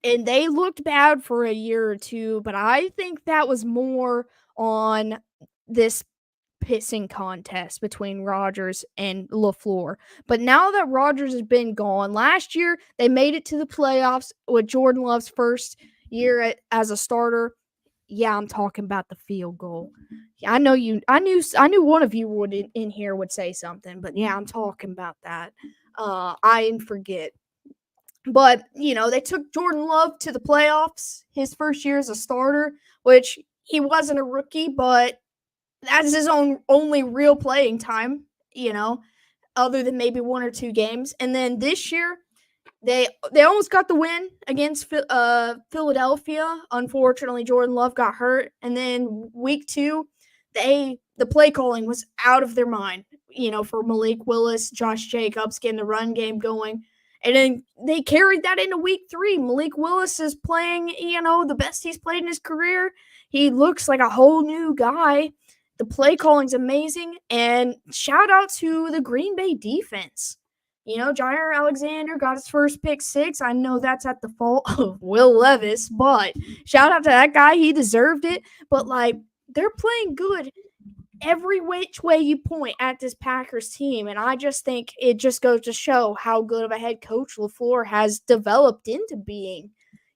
and they looked bad for a year or two, but I think that was more on this pissing contest between Rodgers and LaFleur. But now that Rodgers has been gone, last year they made it to the playoffs with Jordan Love's first year as a starter. Yeah, I'm talking about the field goal. I know you. I knew one of you would in here would say something, but yeah, I'm talking about that. I didn't forget. But they took Jordan Love to the playoffs his first year as a starter, which he wasn't a rookie, but that's his only real playing time. Other than maybe one or two games, and then this year they almost got the win against Philadelphia. Unfortunately, Jordan Love got hurt, and then week 2, the play calling was out of their mind. For Malik Willis, Josh Jacobs getting the run game going, and then they carried that into week 3. Malik Willis is playing, the best he's played in his career. He looks like a whole new guy. The play calling's amazing, and shout out to the Green Bay defense. Jair Alexander got his first pick 6. I know that's at the fault of Will Levis, but shout out to that guy. He deserved it. But, they're playing good every which way you point at this Packers team. And I just think it just goes to show how good of a head coach LaFleur has developed into being.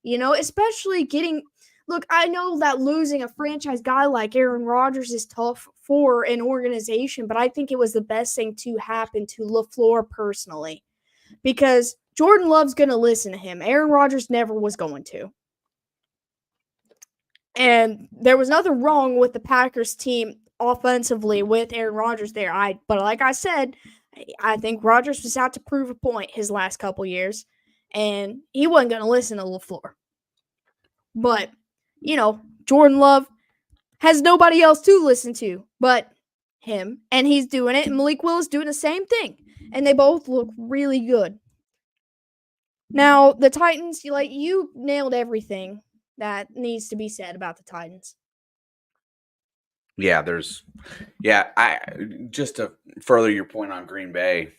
Especially getting – look, I know that losing a franchise guy like Aaron Rodgers is tough for an organization, but I think it was the best thing to happen to LaFleur personally because Jordan Love's going to listen to him. Aaron Rodgers never was going to. And there was nothing wrong with the Packers team offensively with Aaron Rodgers there. But like I said, I think Rodgers was out to prove a point his last couple years, and he wasn't going to listen to LaFleur. But, Jordan Love has nobody else to listen to but him, and he's doing it, and Malik Willis doing the same thing, and they both look really good. Now, the Titans, you nailed everything that needs to be said about the Titans. Yeah, I just to further your point on Green Bay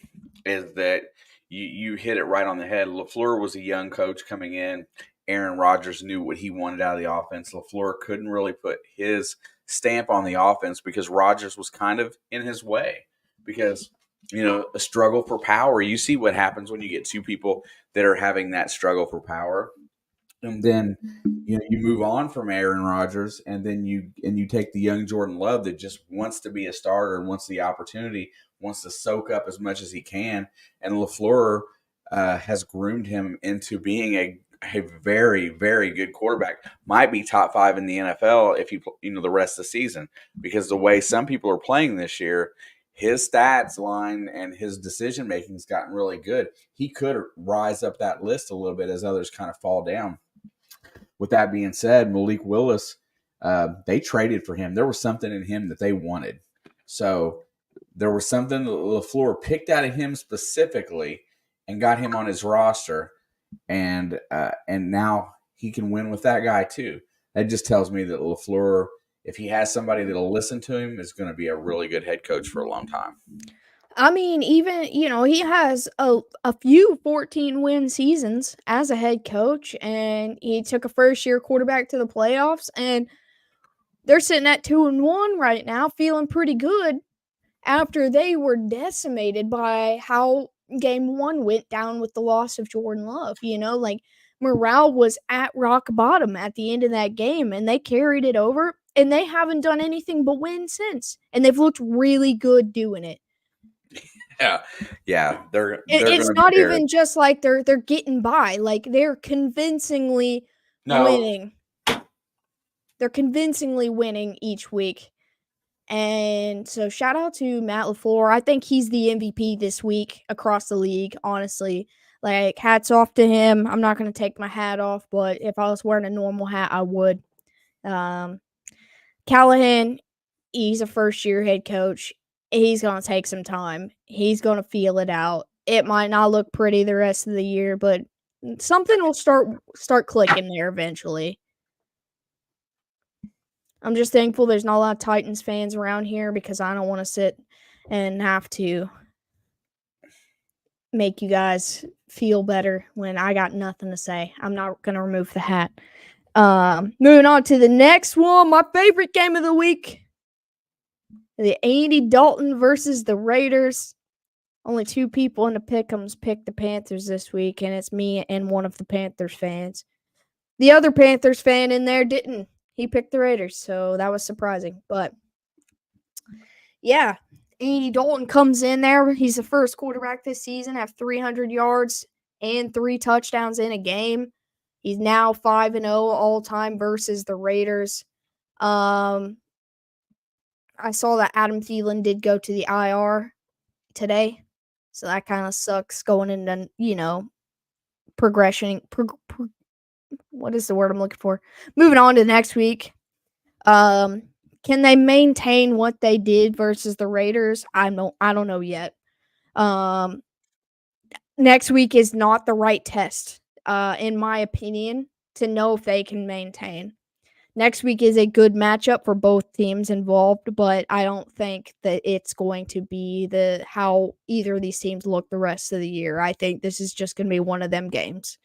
is that you hit it right on the head. LaFleur was a young coach coming in. Aaron Rodgers knew what he wanted out of the offense. LaFleur couldn't really put his stamp on the offense because Rodgers was kind of in his way because, a struggle for power. You see what happens when you get two people that are having that struggle for power. And then you move on from Aaron Rodgers, and then you take the young Jordan Love that just wants to be a starter and wants the opportunity, wants to soak up as much as he can. And LaFleur has groomed him into being a very, very good quarterback. Might be top 5 in the NFL if the rest of the season, because the way some people are playing this year, his stats line and his decision making has gotten really good. He could rise up that list a little bit as others kind of fall down. With that being said, Malik Willis, they traded for him. There was something in him that they wanted. So there was something that LaFleur picked out of him specifically and got him on his roster. And now he can win with that guy too. That just tells me that LaFleur, if he has somebody that'll listen to him, is going to be a really good head coach for a long time. I mean, even, he has a few 14-win seasons as a head coach, and he took a first-year quarterback to the playoffs, and they're sitting at 2-1 right now, feeling pretty good after they were decimated by how game 1 went down with the loss of Jordan Love. morale was at rock bottom at the end of that game, and they carried it over, and they haven't done anything but win since, and they've looked really good doing it. Yeah, yeah, they're It's going to be not there. even just like they're getting by, like they're convincingly No, winning. They're convincingly winning each week. And so shout out to Matt LaFleur. I think he's the MVP this week across the league, honestly. Like, hats off to him. I'm not going to take my hat off, but if I was wearing a normal hat, I would. Um, Callahan, he's a first year head coach. He's going to take some time. He's going to feel it out. It might not look pretty the rest of the year, but something will start clicking there eventually. I'm just thankful there's not a lot of Titans fans around here because I don't want to sit and have to make you guys feel better when I got nothing to say. I'm not going to remove the hat. Moving on to the next one, my favorite game of the week. The Andy Dalton versus the Raiders. Only two people in the pick'ems picked the Panthers this week, and it's me and one of the Panthers fans. The other Panthers fan in there didn't. He picked the Raiders, so that was surprising. But yeah, Andy Dalton comes in there. He's the first quarterback this season, have 300 yards and 3 touchdowns in a game. He's now 5-0 all time versus the Raiders. I saw that Adam Thielen did go to the IR today, so that kind of sucks going into progression. What is the word I'm looking for? Moving on to next week. Can they maintain what they did versus the Raiders? I don't know yet. Next week is not the right test, in my opinion, to know if they can maintain. Next week is a good matchup for both teams involved, but I don't think that it's going to be how either of these teams look the rest of the year. I think this is just going to be one of them games.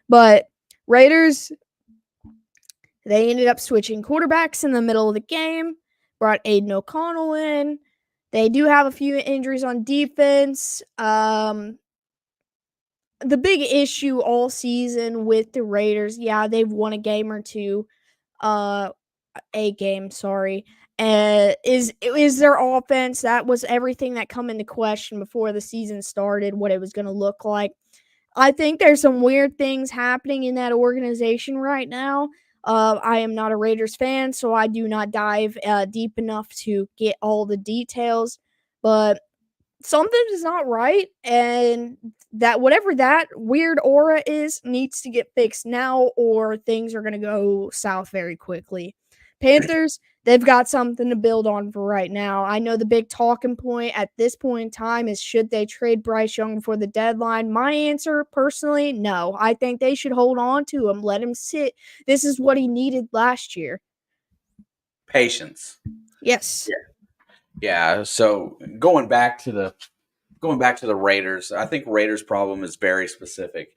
But Raiders, they ended up switching quarterbacks in the middle of the game, brought Aiden O'Connell in. They do have a few injuries on defense. The big issue all season with the Raiders, yeah, they've won a game or two. A game, sorry. Is their offense. That was everything that come into question before the season started, what it was going to look like. I think there's some weird things happening in that organization right now. I am not a Raiders fan, so I do not dive deep enough to get all the details. But something is not right, and that whatever that weird aura is needs to get fixed now, or things are going to go south very quickly. Panthers, they've got something to build on for right now. I know the big talking point at this point in time is should they trade Bryce Young before the deadline? My answer, personally, no. I think they should hold on to him, let him sit. This is what he needed last year. patience. Yes. Yeah. So going back to the Raiders, I think Raiders' problem is very specific.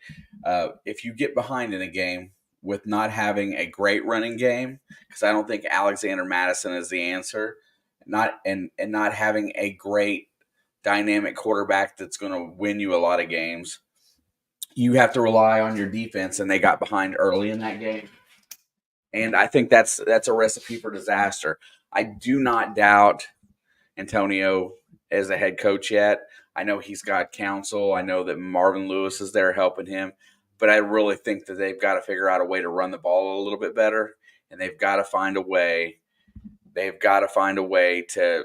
If you get behind in a game with not having a great running game, because I don't think Alexander Madison is the answer, not having a great dynamic quarterback that's going to win you a lot of games, you have to rely on your defense, and they got behind early in that game. And I think that's a recipe for disaster. I do not doubt Antonio as a head coach yet. I know he's got counsel. I know that Marvin Lewis is there helping him, but I really think that they've got to figure out a way to run the ball a little bit better, and they've got to find a way. They've got to find a way to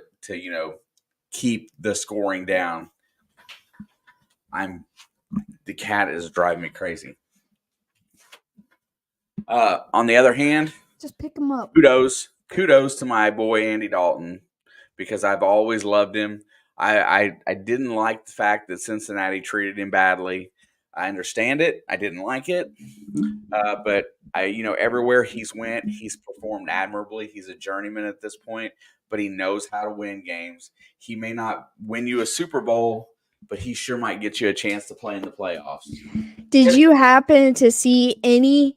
keep the scoring down. The cat is driving me crazy. On the other hand, Just pick him up. kudos to my boy Andy Dalton, because I've always loved him. I didn't like the fact that Cincinnati treated him badly. I understand it. I didn't like it, but everywhere he's went, he's performed admirably. He's a journeyman at this point, but he knows how to win games. He may not win you a Super Bowl, but he sure might get you a chance to play in the playoffs. Did you happen to see any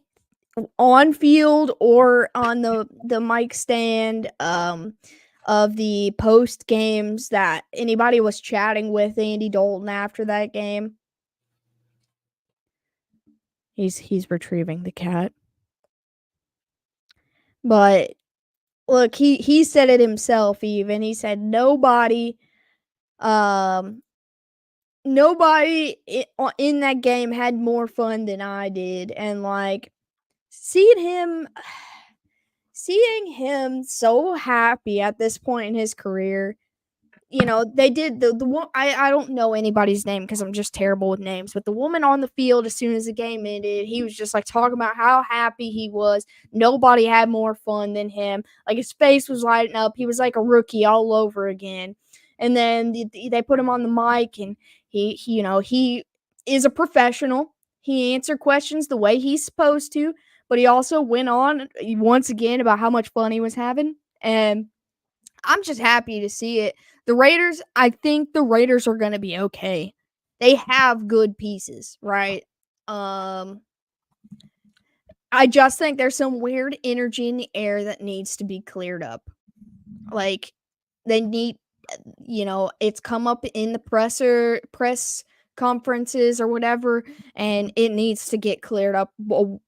on field or on the mic stand of the post games that anybody was chatting with Andy Dalton after that game? He's retrieving the cat. But look, he said it himself even. He said um nobody in that game had more fun than I did, and like seeing him seeing him so happy at this point in his career. You know, they did the one. I don't know anybody's name because I'm just terrible with names. But the woman on the field, as soon as the game ended, he was just like talking about how happy he was. Nobody had more fun than him. Like his face was lighting up. He was like a rookie all over again. And then they put him on the mic, and he is a professional. He answered questions the way he's supposed to, but he also went on once again about how much fun he was having. And I'm just happy to see it. The Raiders, I think the Raiders are going to be okay. They have good pieces, right? Um I just think there's some weird energy in the air that needs to be cleared up. Like they need it's come up in the press conferences or whatever, and it needs to get cleared up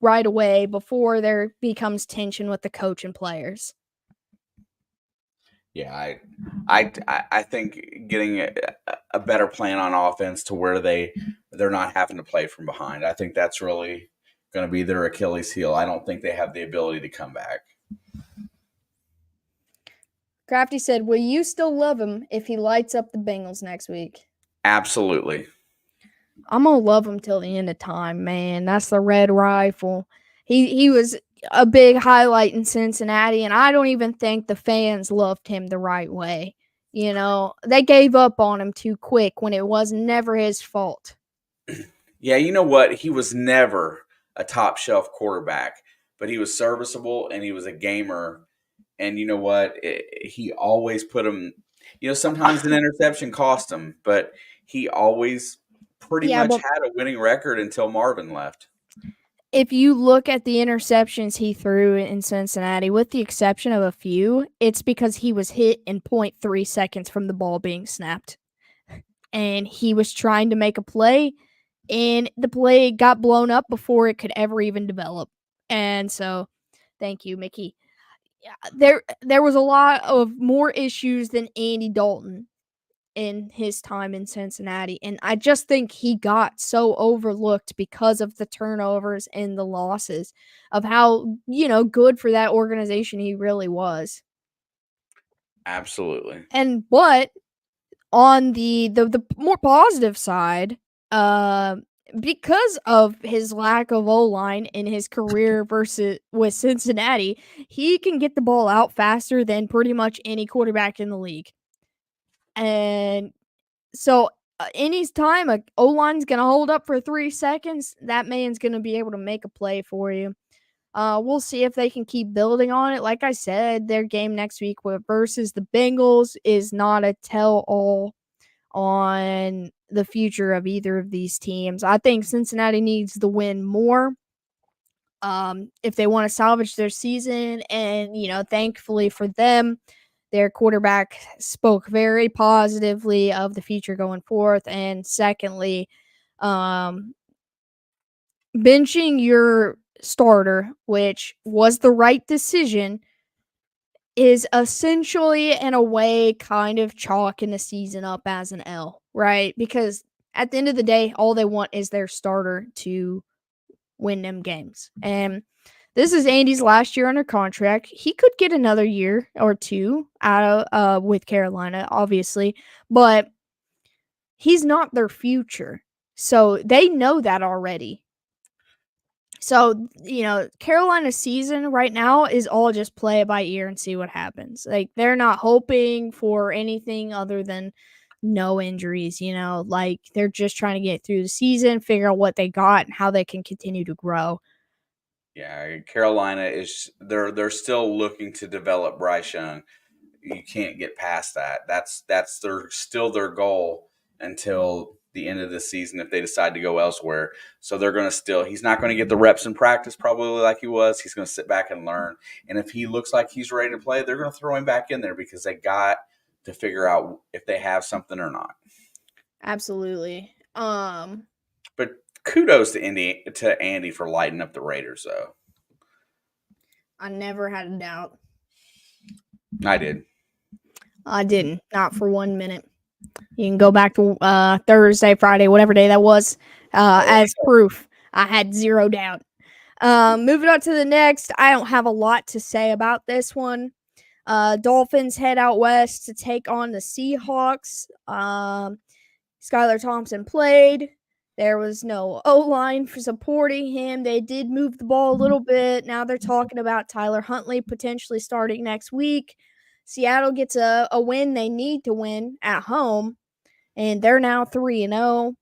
right away before there becomes tension with the coach and players. Yeah, I think getting a better plan on offense to where they're not having to play from behind. I think that's really going to be their Achilles heel. I don't think they have the ability to come back. Crafty said, "Will you still love him if he lights up the Bengals next week?" Absolutely. I'm gonna love him till the end of time, man. That's the red rifle. He was a big highlight in Cincinnati, and I don't even think the fans loved him the right way. You know, they gave up on him too quick when it was never his fault. Yeah, you know what? He was never a top shelf quarterback, but he was serviceable and he was a gamer. And you know what? He always put him. Sometimes an interception cost him, but he always pretty Yeah, much but had a winning record until Marvin left. if you look at the interceptions he threw in Cincinnati, with the exception of a few, it's because he was hit in point 0.3 seconds from the ball being snapped. And he was trying to make a play, and the play got blown up before it could ever even develop. And so, thank you, Mickey. Yeah, there was a lot of more issues than Andy Dalton in his time in Cincinnati, and I just think he got so overlooked because of the turnovers and the losses of how, good for that organization he really was. Absolutely. And but on the more positive side, uh, because of his lack of O line in his career versus with Cincinnati, he can get the ball out faster than pretty much any quarterback in the league. And so, anytime a O line's gonna hold up for 3 seconds, that man's gonna be able to make a play for you. We'll see if they can keep building on it. Like I said, their game next week versus the Bengals is not a tell all on the future of either of these teams. I think Cincinnati needs the win more if they want to salvage their season. And, thankfully for them, their quarterback spoke very positively of the future going forth. And secondly, um, benching your starter, which was the right decision, is essentially, in a way, kind of chalking the season up as an L, right? Because at the end of the day, all they want is their starter to win them games. And this is Andy's last year under contract. He could get another year or two out of with Carolina, obviously, but he's not their future. So they know that already. So, Carolina's season right now is all just play it by ear and see what happens. Like, they're not hoping for anything other than no injuries, like they're just trying to get through the season, figure out what they got and how they can continue to grow. Yeah, Carolina is they're still looking to develop Bryce Young. You can't get past that. That's their goal until the end of the season if they decide to go elsewhere. So they're going to he's not going to get the reps in practice probably like he was. He's going to sit back and learn. And if he looks like he's ready to play, they're going to throw him back in there because they got to figure out if they have something or not. Absolutely. But Kudos to Andy for lighting up the Raiders, though. I never had a doubt. I did. I didn't, not for 1 minute. You can go back to Thursday, Friday, whatever day that was, as proof. I had zero doubt. Moving on to the next, I don't have a lot to say about this one. Dolphins head out west to take on the Seahawks. Skylar Thompson played. There was no O-line for supporting him. They did move the ball a little bit. Now they're talking about Tyler Huntley potentially starting next week. Seattle gets a win they need to win at home, and they're now 3-0.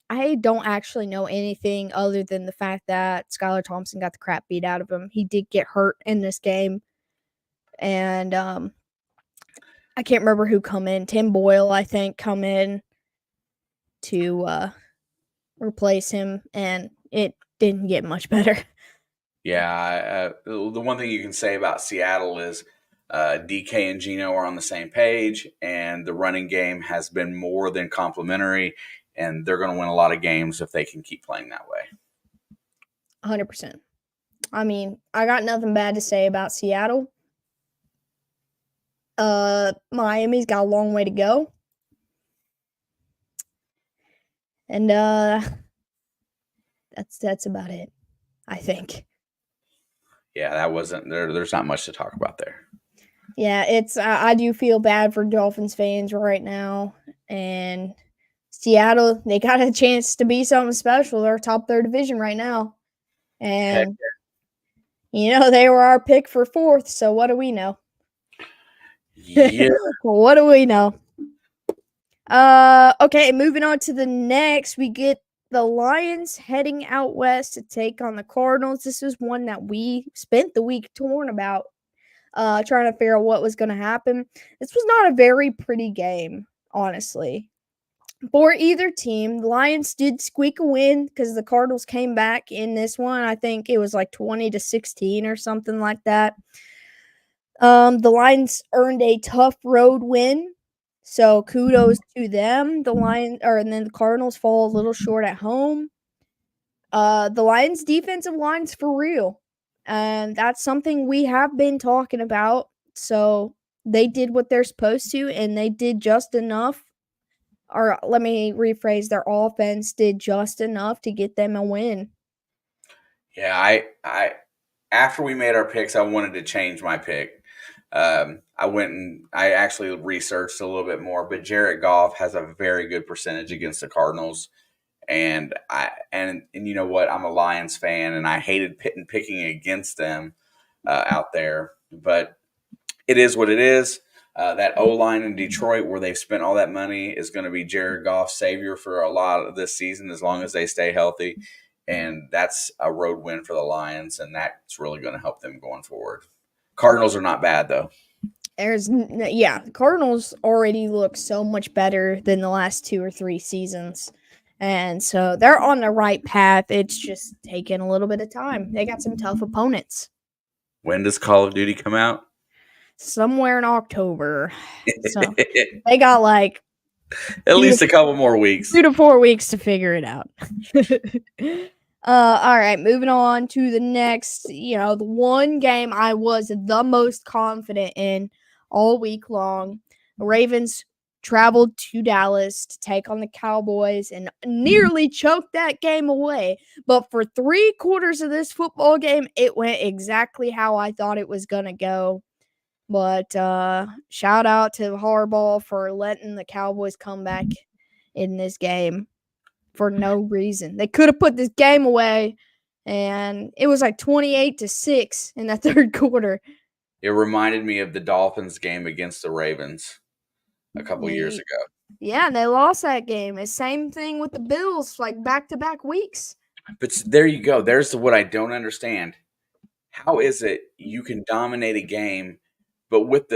I don't actually know anything other than the fact that Skylar Thompson got the crap beat out of him. He did get hurt in this game. And I can't remember who come in. Tim Boyle, I think, come in to replace him, and it didn't get much better. Yeah, the one thing you can say about Seattle is DK and Gino are on the same page, and the running game has been more than complimentary, and they're going to win a lot of games if they can keep playing that way. 100%. I mean, I got nothing bad to say about Seattle. Miami's got a long way to go. And that's about it, I think. Yeah, that wasn't there. There's not much to talk about there. Yeah, it's I do feel bad for Dolphins fans right now, and Seattle, they got a chance to be something special. They're top their division right now, and they were our pick for 4th. So what do we know? Yeah. What do we know? Okay, moving on to the next, we get the Lions heading out west to take on the Cardinals. This is one that we spent the week torn about, trying to figure out what was going to happen. This was not a very pretty game, honestly, for either team. The Lions did squeak a win because the Cardinals came back in this one. I think it was like 20-16 or something like that. The Lions earned a tough road win, so kudos to them. And then the Cardinals fall a little short at home. The Lions' defensive line's for real, and that's something we have been talking about. So they did what they're supposed to, and they did just enough. Or let me rephrase: their offense did just enough to get them a win. Yeah, I after we made our picks, I wanted to change my pick. I actually researched a little bit more, but Jared Goff has a very good percentage against the Cardinals. And you know what? I'm a Lions fan, and I hated picking against them out there. But it is what it is. That O-line in Detroit, where they've spent all that money, is going to be Jared Goff's savior for a lot of this season, as long as they stay healthy. And that's a road win for the Lions, and that's really going to help them going forward. Cardinals are not bad, though. The Cardinals already look so much better than the last 2 or 3 seasons. And so they're on the right path. It's just taking a little bit of time. They got some tough opponents. When does Call of Duty come out? Somewhere in October. So they got like at least a couple more weeks. 2 to 4 weeks to figure it out. All right, moving on to the next, the one game I was the most confident in all week long. The Ravens traveled to Dallas to take on the Cowboys and nearly choked that game away. But for 3/4 of this football game, it went exactly how I thought it was going to go. But shout out to Harbaugh for letting the Cowboys come back in this game for no reason. They could have put this game away, and it was like 28-6 in the 3rd quarter. It reminded me of the Dolphins game against the Ravens a couple years ago. Yeah, and they lost that game. The same thing with the Bills, like back-to-back weeks. But there you go. There's what I don't understand. How is it you can dominate a game, but with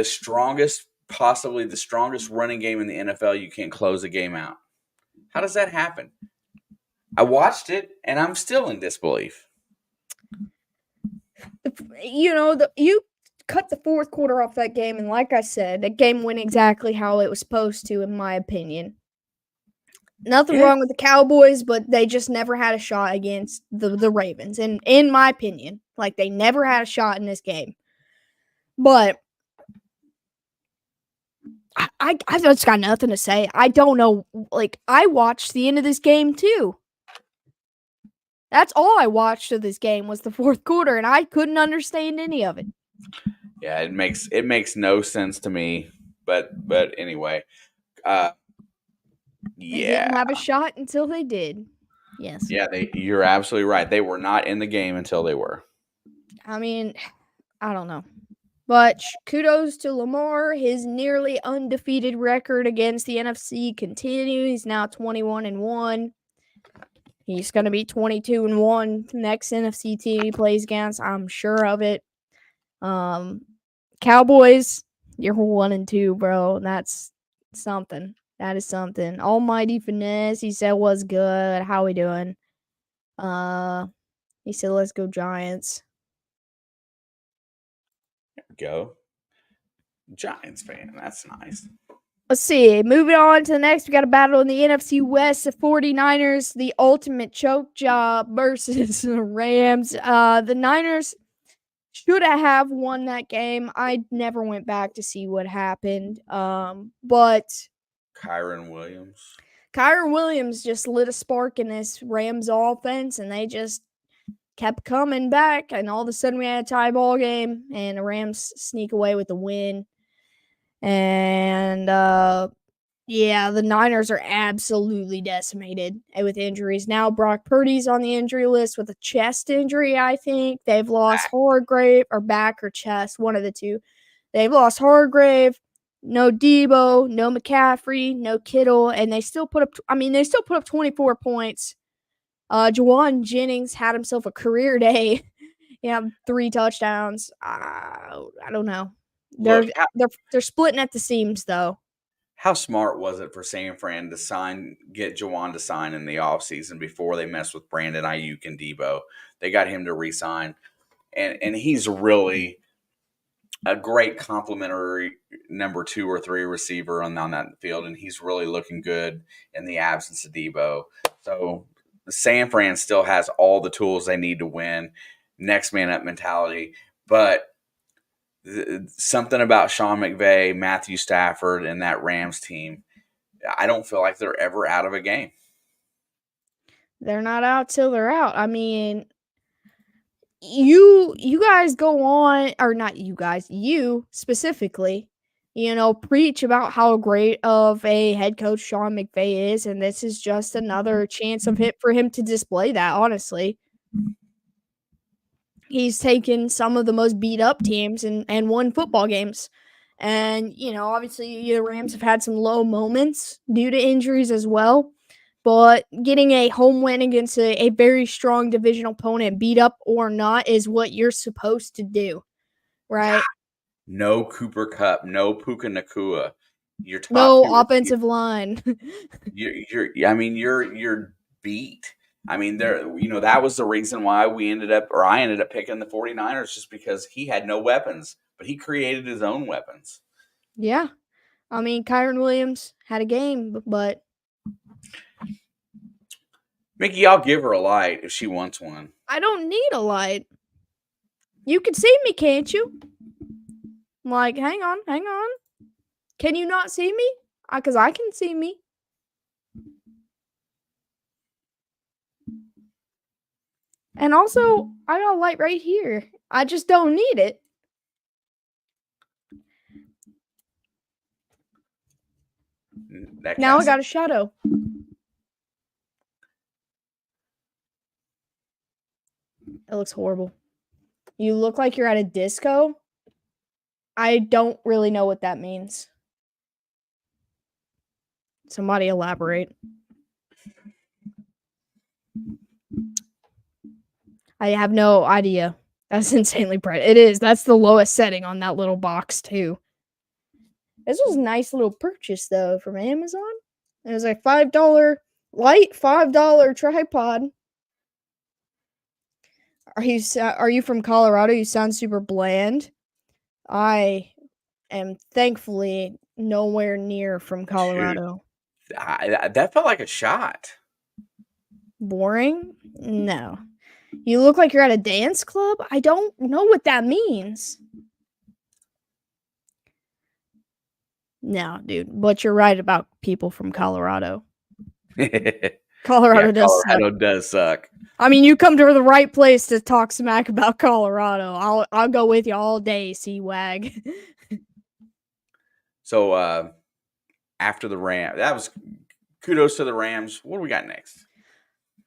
possibly the strongest running game in the NFL, you can't close a game out? How does that happen? I watched it, and I'm still in disbelief. You cut the 4th quarter off that game, and like I said, that game went exactly how it was supposed to, in my opinion. Nothing Yeah, wrong with the Cowboys, but they just never had a shot against the Ravens. And in my opinion, like they never had a shot in this game. But I just got nothing to say. I don't know. Like I watched the end of this game too. That's all I watched of this game was the fourth quarter, and I couldn't understand any of it. yeah, it makes no sense to me. But anyway, uh, They yeah, didn't have a shot until they did. Yes. yeah, you're absolutely right. They were not in the game until they were. I mean, I don't know. But kudos to Lamar. His nearly undefeated record against the NFC continues. He's now 21-1. He's going to be 22-1 next NFC team he plays against. I'm sure of it. Um, Cowboys, you're 1-2, bro. That's something. That is something. Almighty Finesse, he said, was good. How we doing? Uh, he said, let's go Giants. Go Giants fan. That's nice. Let's see. Moving on to the next, we got a battle in the NFC West. The 49ers, the ultimate choke job versus the Rams. The Niners should have won that game. I never went back to see what happened. But Kyron Williams. Kyron Williams just lit a spark in this Rams offense, and they just kept coming back. And all of a sudden, we had a tie ball game, and the Rams sneak away with the win. And yeah, the Niners are absolutely decimated with injuries. Now Brock Purdy's on the injury list with a chest injury, I think. They've lost Hargrave, or back or chest, one of the two. They've lost Hargrave, no Debo, no McCaffrey, no Kittle, and they still put up 24 points. Juwan Jennings had himself a career day. Yeah, 3 touchdowns. I don't know. They're Look, they're splitting at the seams though. how smart was it for San Fran to get Jawan to sign in the offseason before they messed with Brandon Ayuk and Debo? They got him to resign, and he's really a great complimentary number 2 or 3 receiver on that field, and he's really looking good in the absence of Debo. So San Fran still has all the tools they need to win, next man up mentality, but something about Sean McVay, Matthew Stafford, and that Rams team, I don't feel like they're ever out of a game. They're not out till they're out. I mean, you guys go on, or not you guys, you specifically, preach about how great of a head coach Sean McVay is, and this is just another chance of hit for him to display that, honestly. He's taken some of the most beat up teams and won football games. And, obviously the Rams have had some low moments due to injuries as well. But getting a home win against a very strong division opponent, beat up or not, is what you're supposed to do, right? No Cooper Cup, no Puka Nakua. Your top No 2 receivers. offensive line. You're beat. I mean, that was the reason why I ended up picking the 49ers, just because he had no weapons, but he created his own weapons. Yeah. I mean, Kyron Williams had a game, but Mickey, I'll give her a light if she wants one. I don't need a light. You can see me, can't you? I'm like, hang on. Can you not see me? Because I can see me. And also, I got a light right here. I just don't need it. Now I got a shadow. It looks horrible. You look like you're at a disco. I don't really know what that means. Somebody elaborate. I have no idea. That's insanely bright. It is. That's the lowest setting on that little box, too. This was a nice little purchase, though, from Amazon. It was like $5 light, $5 tripod. Are you from Colorado? You sound super bland. I am thankfully nowhere near from Colorado. That felt like a shot. Boring? No. You look like you're at a dance club? I don't know what that means. No, dude. But you're right about people from Colorado. Yeah, Colorado does suck. Colorado does suck. I mean, you come to the right place to talk smack about Colorado. I'll go with you all day, C-Wag. So after the Rams, that was kudos to the Rams. What do we got next?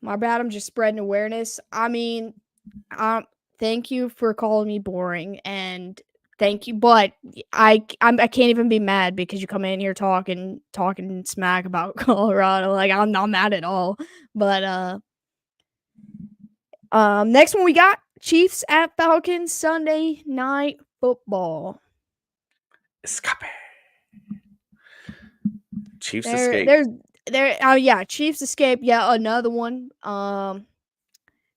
My bad, I'm just spreading awareness. I mean, thank you for calling me boring, and thank you, but I can't even be mad because you come in here talking smack about Colorado. Like I'm not mad at all. But next one we got Chiefs at Falcons Sunday Night Football. Escape. Chiefs There, escape. there. Oh yeah, Chiefs escape. Yeah, another one.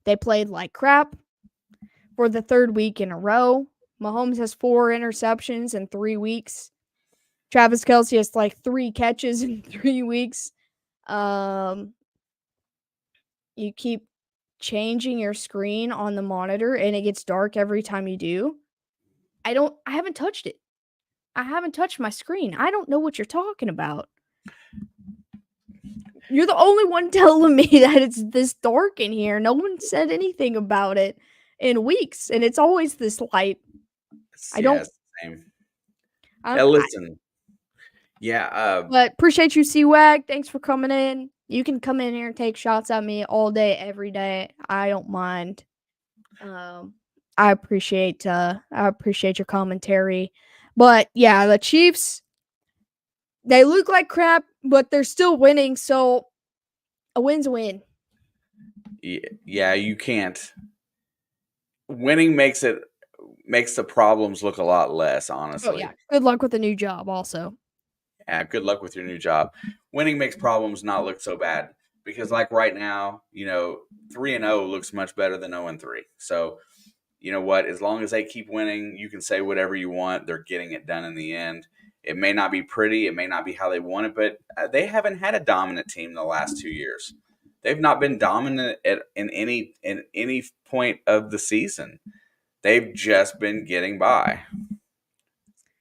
They played like crap for the third week in a row. Mahomes has 4 interceptions in 3 weeks. Travis Kelce has like 3 catches in 3 weeks. Um, you keep changing your screen on the monitor and it gets dark every time you do. I haven't touched it. I haven't touched my screen. I don't know what you're talking about. You're the only one telling me that it's this dark in here. No one said anything about it in weeks, and it's always this light. I don't. Yes, same. I, Yeah, listen. Yeah. but appreciate you, C-Wag. Thanks for coming in. You can come in here and take shots at me all day, every day. I don't mind. I appreciate your commentary. But yeah, the Chiefs, they look like crap, but they're still winning, so a win's a win. Yeah, you can't. Winning makes the problems look a lot less, honestly. Oh yeah. Good luck with the new job also. Yeah, good luck with your new job. Winning makes problems not look so bad because, like right now, 3-0 looks much better than 0-3. So, you know what? As long as they keep winning, you can say whatever you want. They're getting it done in the end. It may not be pretty. It may not be how they want it, but they haven't had a dominant team the last 2 years. They've not been dominant in any point of the season. They've just been getting by.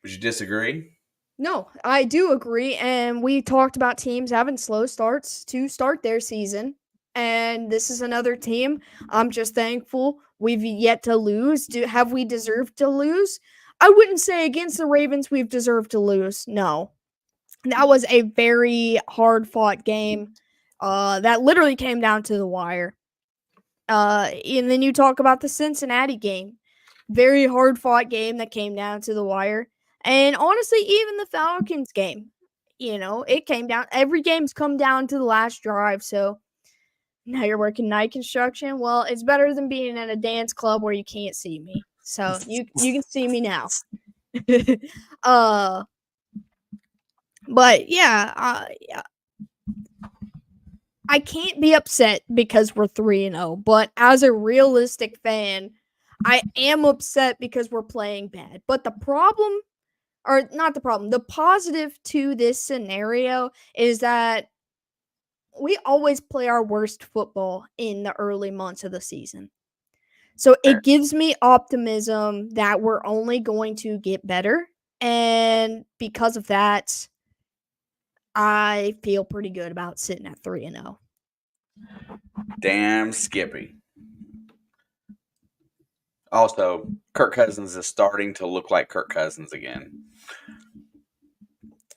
Would you disagree? No, I do agree. And we talked about teams having slow starts to start their season. And this is another team. I'm just thankful we've yet to lose. Have we deserved to lose? I wouldn't say against the Ravens we've deserved to lose. No. That was a very hard fought game. That literally came down to the wire. And then you talk about the Cincinnati game. Very hard fought game that came down to the wire. And honestly, even the Falcons game, it came down. Every game's come down to the last drive. So now you're working night construction. Well, it's better than being at a dance club where you can't see me. So you can see me now. But yeah, I can't be upset because we're 3-0, but as a realistic fan, I am upset because we're playing bad. But the positive to this scenario is that we always play our worst football in the early months of the season. So Fair. it gives me optimism that we're only going to get better. And because of that, I feel pretty good about sitting at 3-0. Damn Skippy. Also, Kirk Cousins is starting to look like Kirk Cousins again.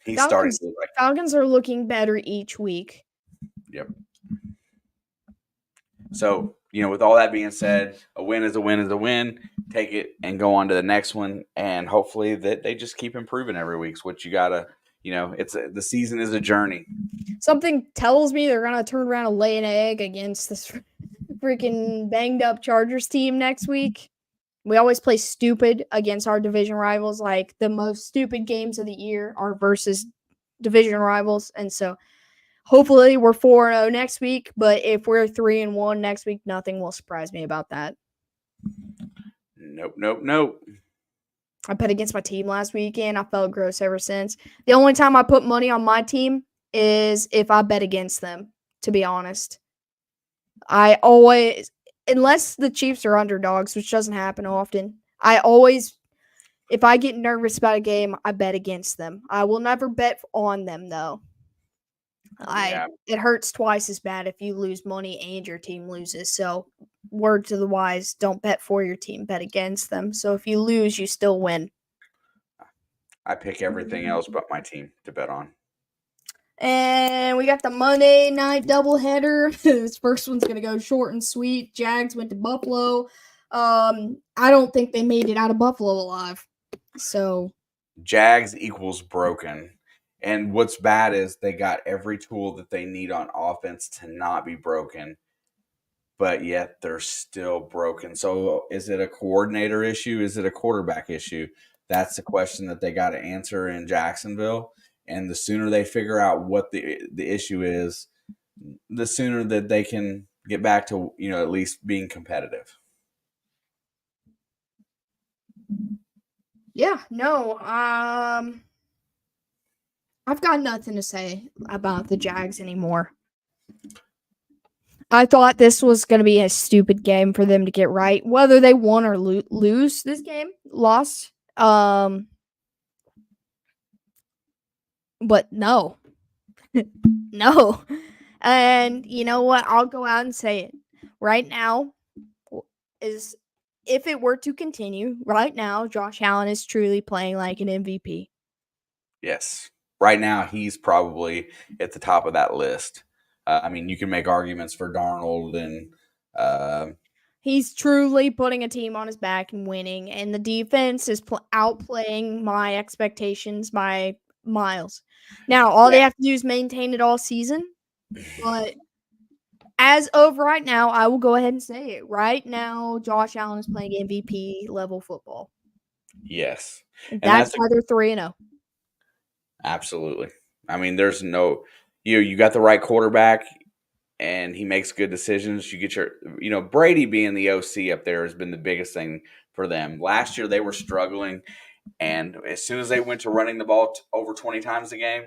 He's starting to look like. Falcons are looking better each week. Yep. So, with all that being said, a win is a win is a win. Take it and go on to the next one, and hopefully that they just keep improving every week. It's what you gotta, the season is a journey. Something tells me they're gonna turn around and lay an egg against this freaking banged up Chargers team next week. We always play stupid against our division rivals. Like the most stupid games of the year are versus division rivals, and so hopefully we're 4-0 next week. But if we're 3-1 next week, nothing will surprise me about that. Nope. I bet against my team last weekend. I felt gross ever since. The only time I put money on my team is if I bet against them, to be honest. I always, unless the Chiefs are underdogs, which doesn't happen often, I always, if I get nervous about a game, I bet against them. I will never bet on them though. I Yeah, It hurts twice as bad if you lose money and your team loses. So, word to the wise, don't bet for your team, bet against them. So if you lose, you still win. I pick everything else but my team to bet on. And we got the Monday night doubleheader. This first one's gonna go short and sweet. Jags went to Buffalo. I don't think they made it out of Buffalo alive. So Jags equals broken. And what's bad is they got every tool that they need on offense to not be broken, but yet they're still broken. So is it a coordinator issue? Is it a quarterback issue? That's the question that they got to answer in Jacksonville. And the sooner they figure out what the issue is, the sooner that they can get back to, at least being competitive. yeah, no. I've got nothing to say about the Jags anymore. I thought this was going to be a stupid game for them to get right, whether they won or lose this game, lost. But no, no. And you know what? I'll go out and say it right now. Is if it were to continue right now, Josh Allen is truly playing like an MVP. Yes. Right now, he's probably at the top of that list. I mean, you can make arguments for Darnold and uh, He's truly putting a team on his back and winning, and the defense is outplaying my expectations by miles. Now, all they yeah, have to do is maintain it all season, but as of right now, I will go ahead and say it. Right now, Josh Allen is playing MVP level football. yes, and That's why they're 3-0. absolutely. I mean, there's no you got the right quarterback, and he makes good decisions. You get your Brady being the OC up there has been the biggest thing for them. Last year they were struggling, and as soon as they went to running the ball over 20 times a game,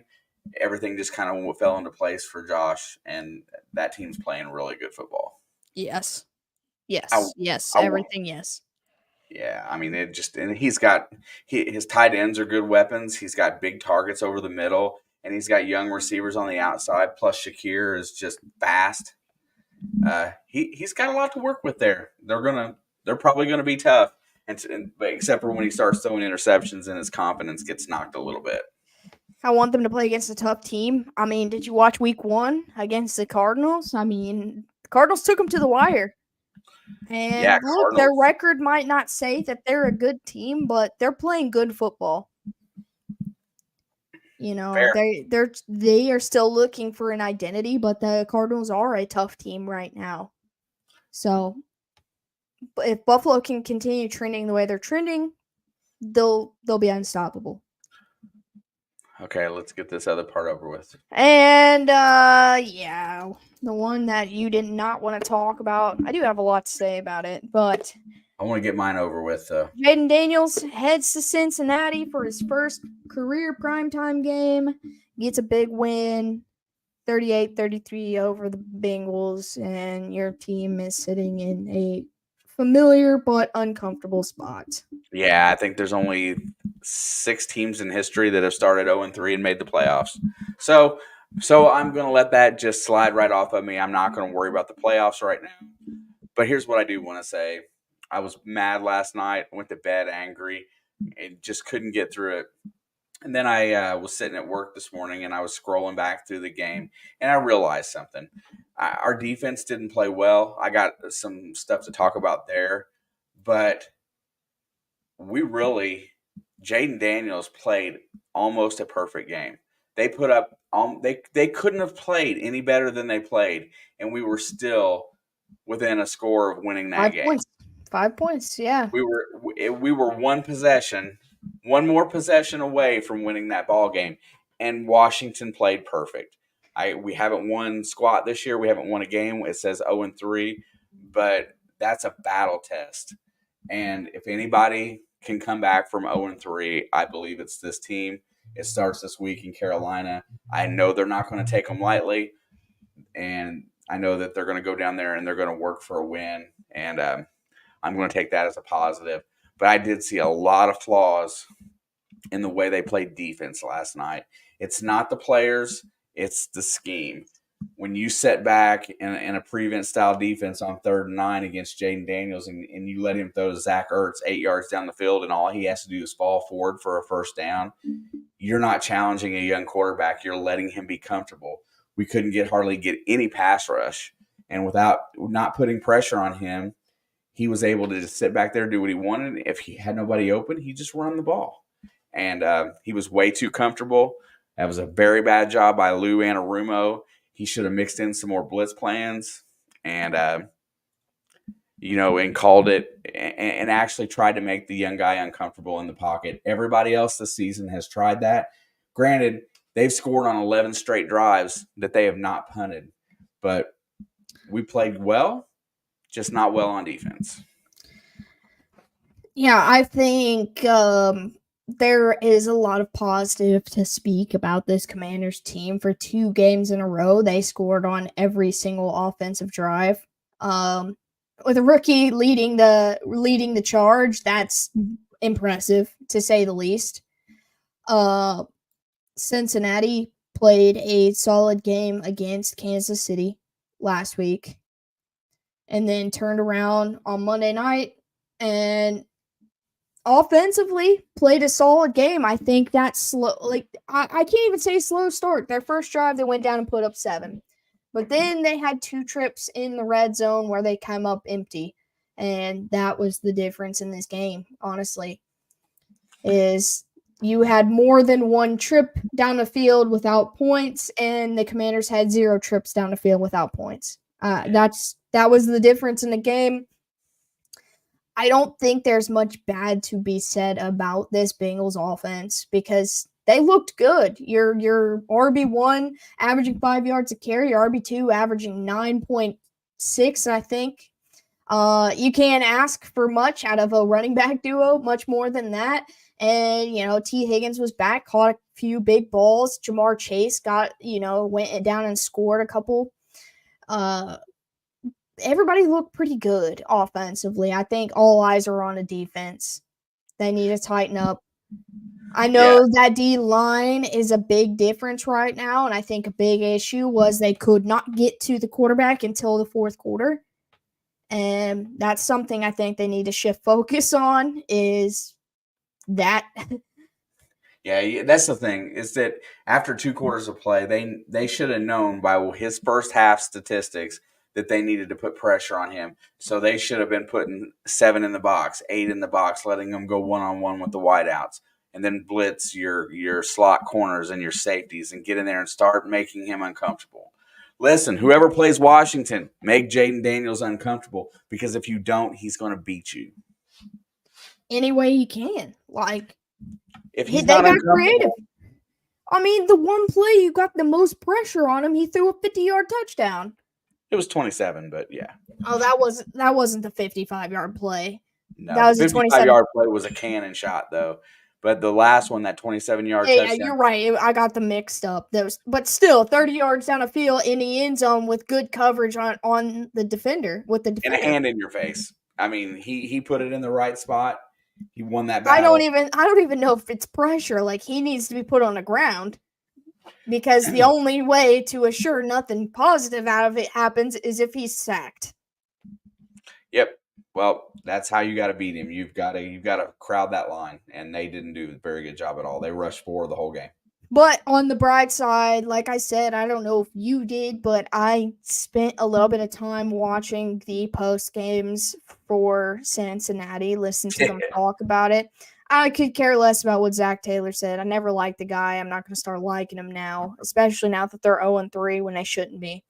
everything just kind of fell into place for Josh, and that team's playing really good football. Yes. I, Yes. I want, Everything, yes. yeah. I mean, it just and his tight ends are good weapons. He's got big targets over the middle, and he's got young receivers on the outside. Plus, Shakir is just fast. He's got a lot to work with there. They're probably gonna be tough, but except for when he starts throwing interceptions and his confidence gets knocked a little bit. I want them to play against a tough team. I mean, did you watch week 1 against the Cardinals? I mean, the Cardinals took them to the wire. Yeah, And look, their Cardinals. record might not say that they're a good team, but they're playing good football. You know, Fair. they are still looking for an identity, but the Cardinals are a tough team right now. So, if Buffalo can continue trending the way they're trending, they'll be unstoppable. Okay, let's get this other part over with. And yeah, the one that you did not want to talk about. I do have a lot to say about it, but I want to get mine over with. Jaden Daniels heads to Cincinnati for his first career primetime game. Gets a big win, 38-33 over the Bengals, and your team is sitting in a familiar but uncomfortable spot. Yeah, I think there's only 6 teams in history that have started 0-3 and made the playoffs. So, I'm going to let that just slide right off of me. I'm not going to worry about the playoffs right now. But here's what I do want to say. I was mad last night. Went to bed angry and just couldn't get through it. And then I was sitting at work this morning and I was scrolling back through the game and I realized something. Our defense didn't play well. I got some stuff to talk about there, but we really Jaden Daniels played almost a perfect game. They put up they couldn't have played any better than they played, and we were still within a score of winning that 5 game. points. 5 points, yeah. We were one more possession away from winning that ball game, and Washington played perfect. We haven't won squat this year. We haven't won a game. It says 0-3, but that's a battle test. And if anybody can come back from 0-3, I believe it's this team. It starts this week in Carolina. I know they're not going to take them lightly, and I know that they're going to go down there and they're going to work for a win. And I'm going to take that as a positive. But I did see a lot of flaws in the way they played defense last night. It's not the players, it's the scheme. When you set back in a prevent style defense on 3rd and 9 against Jaden Daniels and you let him throw to Zach Ertz 8 yards down the field and all he has to do is fall forward for a first down, you're not challenging a young quarterback. You're letting him be comfortable. We couldn't hardly get any pass rush. And without not putting pressure on him, he was able to just sit back there, do what he wanted. If he had nobody open, he just run the ball. And he was way too comfortable. That was a very bad job by Lou Anarumo. He should have mixed in some more blitz plans and, and called it and actually tried to make the young guy uncomfortable in the pocket. Everybody else this season has tried that. Granted, they've scored on 11 straight drives that they have not punted. But we played well, just not well on defense. Yeah, I think there is a lot of positive to speak about this Commanders team. For 2 games in a row, they scored on every single offensive drive. With a rookie leading the charge, that's impressive to say the least. Cincinnati played a solid game against Kansas City last week, and then turned around on Monday night and offensively played a solid game. I think that's slow. I can't even say slow start. Their first drive, they went down and put up 7. But then they had 2 trips in the red zone where they came up empty. And that was the difference in this game, honestly, is you had more than 1 trip down the field without points, and the Commanders had 0 trips down the field without points. That was the difference in the game. I don't think there's much bad to be said about this Bengals offense because they looked good. Your RB1 averaging 5 yards a carry, your RB2 averaging 9.6, I think. You can't ask for much out of a running back duo, much more than that. And, T. Higgins was back, caught a few big balls. Jamar Chase went down and scored a couple. Everybody looked pretty good offensively. I think all eyes are on the defense. They need to tighten up. I know that D-line is a big difference right now, and I think a big issue was they could not get to the quarterback until the 4th quarter. And that's something I think they need to shift focus on is that. Yeah, that's the thing, is that after 2 quarters of play, they should have known by his first half statistics that they needed to put pressure on him. So they should have been putting 7 in the box, 8 in the box, letting them go one-on-one with the wideouts, and then blitz your slot corners and your safeties and get in there and start making him uncomfortable. Listen, whoever plays Washington, make Jaden Daniels uncomfortable, because if you don't, he's going to beat you. Any way he can. If he's not uncomfortable. Creative. I mean, the one play you got the most pressure on him, he threw a 50-yard touchdown. It was 27, but yeah. Oh, that wasn't the 55-yard play. No, that was the 55-yard play was a cannon shot, though. But the last one, that 27-yard touchdown. Yeah, you're right. I got them mixed up. But still, 30 yards down the field in the end zone with good coverage on the defender. And a hand in your face. I mean, he put it in the right spot. He won that battle. I don't even know if it's pressure. He needs to be put on the ground. Because the only way to assure nothing positive out of it happens is if he's sacked. Yep. Well, that's how you got to beat him. You've got to crowd that line, and they didn't do a very good job at all. They rushed forward the whole game. But on the bright side, like I said, I don't know if you did, but I spent a little bit of time watching the post games for Cincinnati, listening to them talk about it. I could care less about what Zach Taylor said. I never liked the guy. I'm not going to start liking him now, especially now that they're 0-3 when they shouldn't be.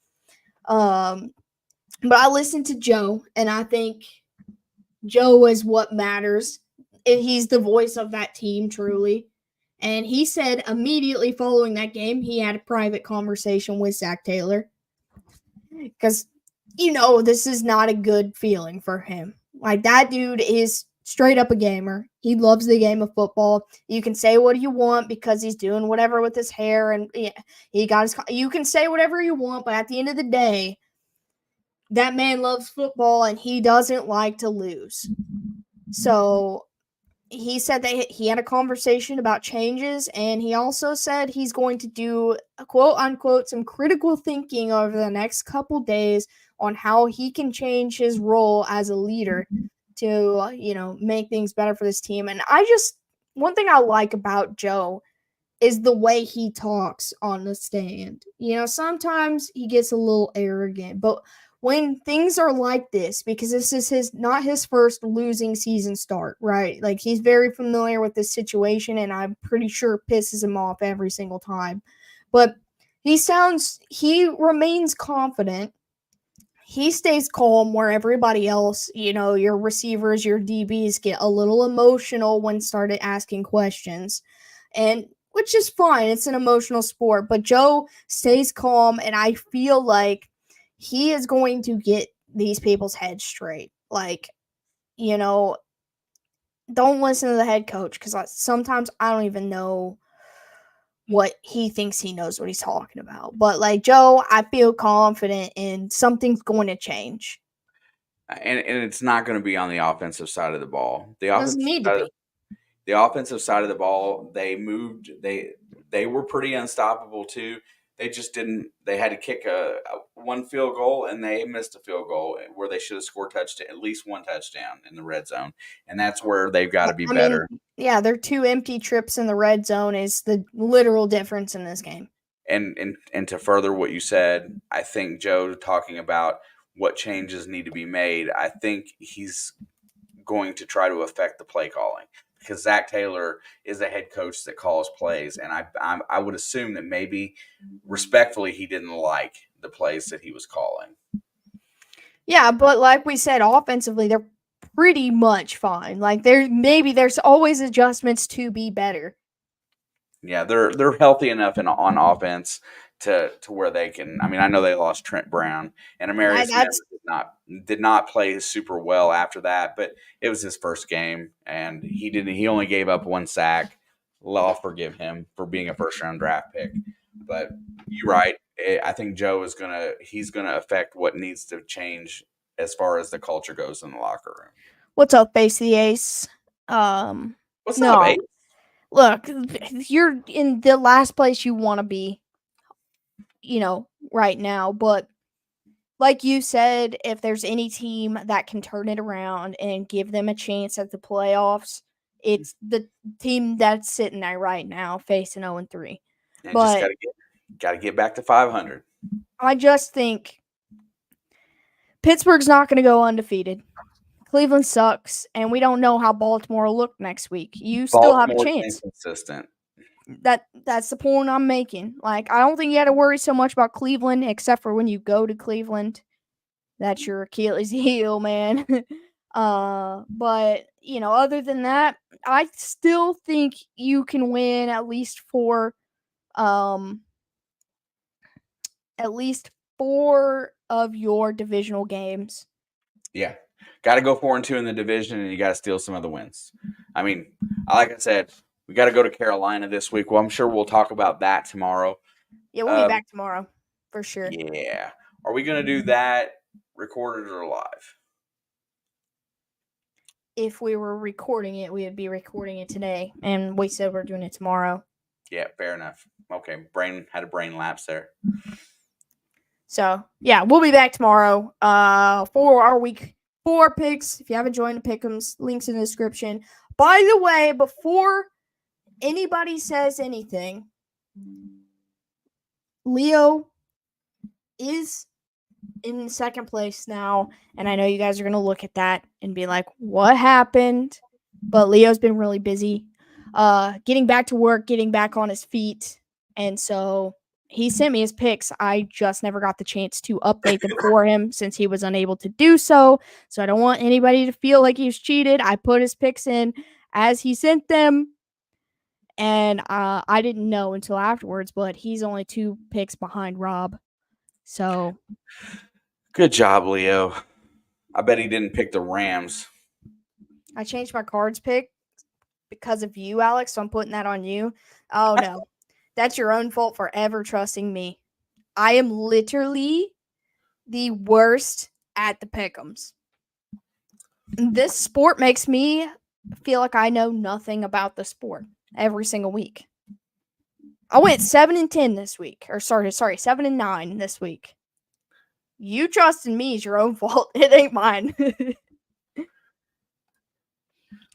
But I listened to Joe, and I think Joe is what matters. He's the voice of that team, truly. And he said immediately following that game, he had a private conversation with Zach Taylor. Because, this is not a good feeling for him. That dude is straight up a gamer. He loves the game of football. You can say what you want because he's doing whatever with his hair and yeah, he got his. You can say whatever you want, but at the end of the day, that man loves football and he doesn't like to lose. So he said that he had a conversation about changes, and he also said he's going to do quote unquote some critical thinking over the next couple days on how he can change his role as a leader to make things better for this team. And one thing I like about Joe is the way he talks on the stand. Sometimes he gets a little arrogant, but when things are like this, because this is his not his first losing season start, right? Like he's very familiar with this situation, and I'm pretty sure it pisses him off every single time. But he remains confident. He stays calm where everybody else, your receivers, your DBs get a little emotional when started asking questions. And which is fine. It's an emotional sport, but Joe stays calm, and I feel like he is going to get these people's heads straight. Like, you know, don't listen to the head coach because sometimes I don't even know what he thinks he knows what he's talking about. But like Joe, I feel confident in something's going to change. And it's not going to be on the offensive side of the ball. Doesn't need to be. The offensive side of the ball, they moved. They were pretty unstoppable too. They just didn't. They had to kick a one field goal, and they missed a field goal where they should have scored at least one touchdown in the red zone, and that's where they've got to be I mean, better. yeah, their 2 empty trips in the red zone is the literal difference in this game. And to further what you said, I think Joe talking about what changes need to be made. I think he's going to try to affect the play calling because Zach Taylor is a head coach that calls plays, and I would assume that maybe respectfully he didn't like the plays that he was calling. Yeah, but like we said, offensively they're pretty much fine. Like there's always adjustments to be better. Yeah, they're healthy enough on offense to where they can. I mean, I know they lost Trent Brown and Amarius Mims That's did not play super well after that, but it was his first game and he only gave up one sack. I'll forgive him for being a first round draft pick, but you're right. I think Joe he's gonna affect what needs to change as far as the culture goes in the locker room. what's up, Face the Ace. Um, What's up, no, Ace? look, you're in the last place you want to be, right now. But like you said, if there's any team that can turn it around and give them a chance at the playoffs, it's the team that's sitting there right now facing 0-3. And just But gotta get back to 500. I just think Pittsburgh's not going to go undefeated. Cleveland sucks, and we don't know how Baltimore will look next week. You still have a Baltimore's chance. inconsistent. That's the point I'm making. Like, I don't think you had to worry so much about Cleveland, except for when you go to Cleveland. That's your Achilles heel, man. But other than that, I still think you can win um, at least 4 of your divisional games. Yeah. Got to go 4-2 in the division, and you got to steal some of the wins. I mean, like I said, we got to go to Carolina this week. Well, I'm sure we'll talk about that tomorrow. Yeah, we'll be back tomorrow for sure. Yeah. Are we going to do that recorded or live? If we were recording it, we would be recording it today, and we said we're doing it tomorrow. Yeah, fair enough. Okay, had a brain lapse there. So yeah, we'll be back tomorrow. For our week 4 picks. If you haven't joined the pick'ems, links in the description. By the way, before anybody says anything, Leo is in second place now, and I know you guys are gonna look at that and be like, "What happened?" But Leo's been really busy, getting back to work, getting back on his feet, and so he sent me his picks. I just never got the chance to update them for him since he was unable to do so. So I don't want anybody to feel like he was cheated. I put his picks in as he sent them, and I didn't know until afterwards, but he's only 2 picks behind Rob. So good job, Leo. I bet he didn't pick the Rams. I changed my cards pick because of you, Alex, so I'm putting that on you. Oh, no. That's your own fault for ever trusting me. I am literally the worst at the pick'ems. This sport makes me feel like I know nothing about the sport every single week. I went 7-10 this week. Or sorry, 7-9 this week. You trusting me is your own fault. It ain't mine.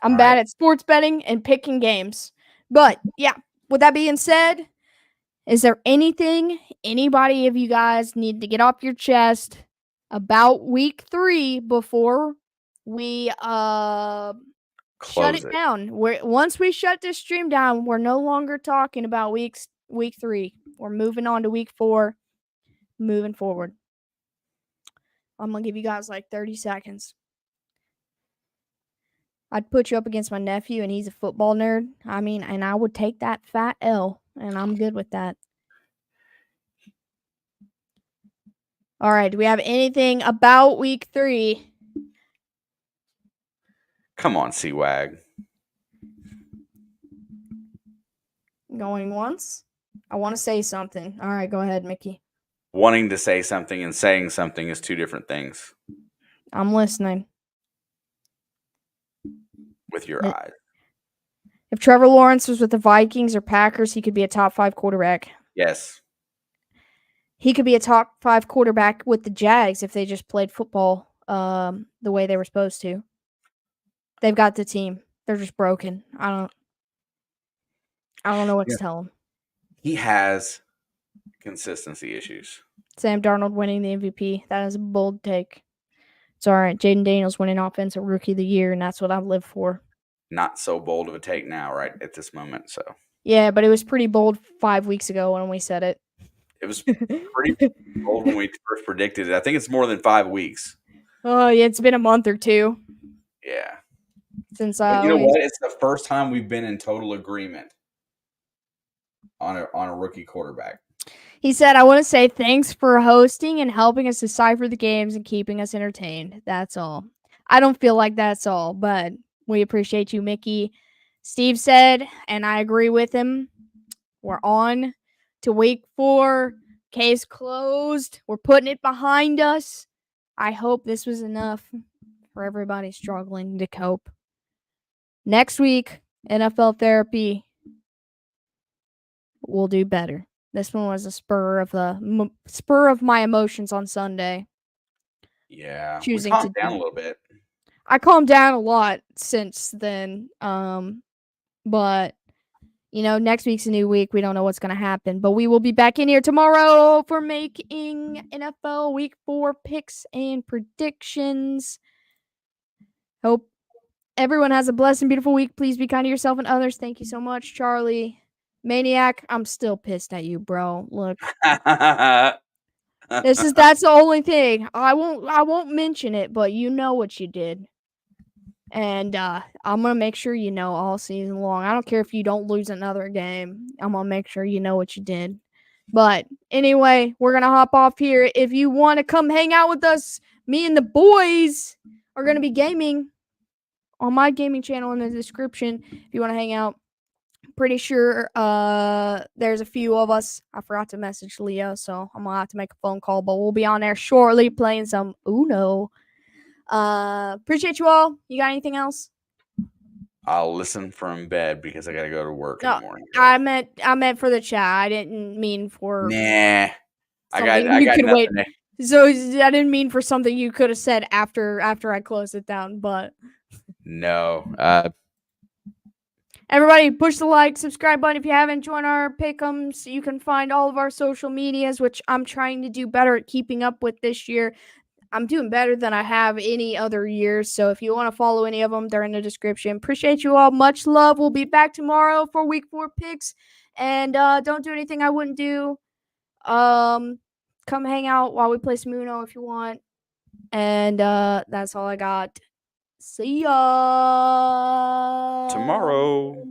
I'm All bad right. at sports betting and picking games. But yeah, with that being said, is there anything anybody of you guys need to get off your chest about week 3 before we shut Close it it. down? Once we shut this stream down, we're no longer talking about week 3. We're moving on to week 4, moving forward. I'm gonna give you guys like 30 seconds. I'd put you up against my nephew, and he's a football nerd. I mean, and I would take that fat L, and I'm good with that. All right. Do we have anything about week 3? Come on, C-Wag. Going once? I want to say something. All right, go ahead, Mickey. Wanting to say something and saying something is two different things I'm listening. with your eyes. If Trevor Lawrence was with the Vikings or Packers, he could be a top 5 quarterback. Yes. He could be a top 5 quarterback with the Jags if they just played football the way they were supposed to. They've got the team. They're just broken. I don't know what to tell them. He has consistency issues. Sam Darnold winning the MVP. That is a bold take. It's all right. Jaden Daniels winning Offensive Rookie of the Year, and that's what I live for. Not so bold of a take now, right at this moment. So yeah, but it was pretty bold 5 weeks ago when we said it. It was pretty bold when we first predicted it. I think it's more than 5 weeks. Oh, yeah, it's been a month or 2. Yeah. Since but you know what? It's the first time we've been in total agreement on a rookie quarterback. He said, I want to say thanks for hosting and helping us decipher the games and keeping us entertained. That's all. I don't feel like that's all, but we appreciate you, Mickey. Steve said, and I agree with him, we're on to week 4. Case closed. We're putting it behind us. I hope this was enough for everybody struggling to cope. Next week, NFL therapy will do better. This one was a spur of my emotions on Sunday. Yeah, Choosing we calmed to down a little bit. I calmed down a lot since then. But next week's a new week. We don't know what's going to happen, but we will be back in here tomorrow for making NFL Week 4 picks and predictions. Hope everyone has a blessed and beautiful week. Please be kind to yourself and others. Thank you so much, Charlie. Maniac, I'm still pissed at you, bro. Look. That's the only thing. I won't mention it, but you know what you did. And I'm gonna make sure you know all season long. I don't care if you don't lose another game. I'm gonna make sure you know what you did. But anyway, we're gonna hop off here. If you want to come hang out with us, me and the boys are gonna be gaming on my gaming channel in the description. If you want to hang out, pretty sure there's a few of us. I forgot to message Leo, so I'm gonna have to make a phone call, but we'll be on there shortly playing some Uno. Appreciate you all. You got anything else? I'll listen from bed because I gotta go to work in the morning. I meant for the chat. I didn't mean for Nah. I got could nothing. Wait. So I didn't mean for something you could have said after I closed it down, but no. Everybody, push the like, subscribe button if you haven't. Join our pick'ems. You can find all of our social medias, which I'm trying to do better at keeping up with this year. I'm doing better than I have any other year. So if you want to follow any of them, they're in the description. Appreciate you all. Much love. We'll be back tomorrow for week 4 picks. And don't do anything I wouldn't do. Come hang out while we play some Uno if you want. And that's all I got. See ya Tomorrow.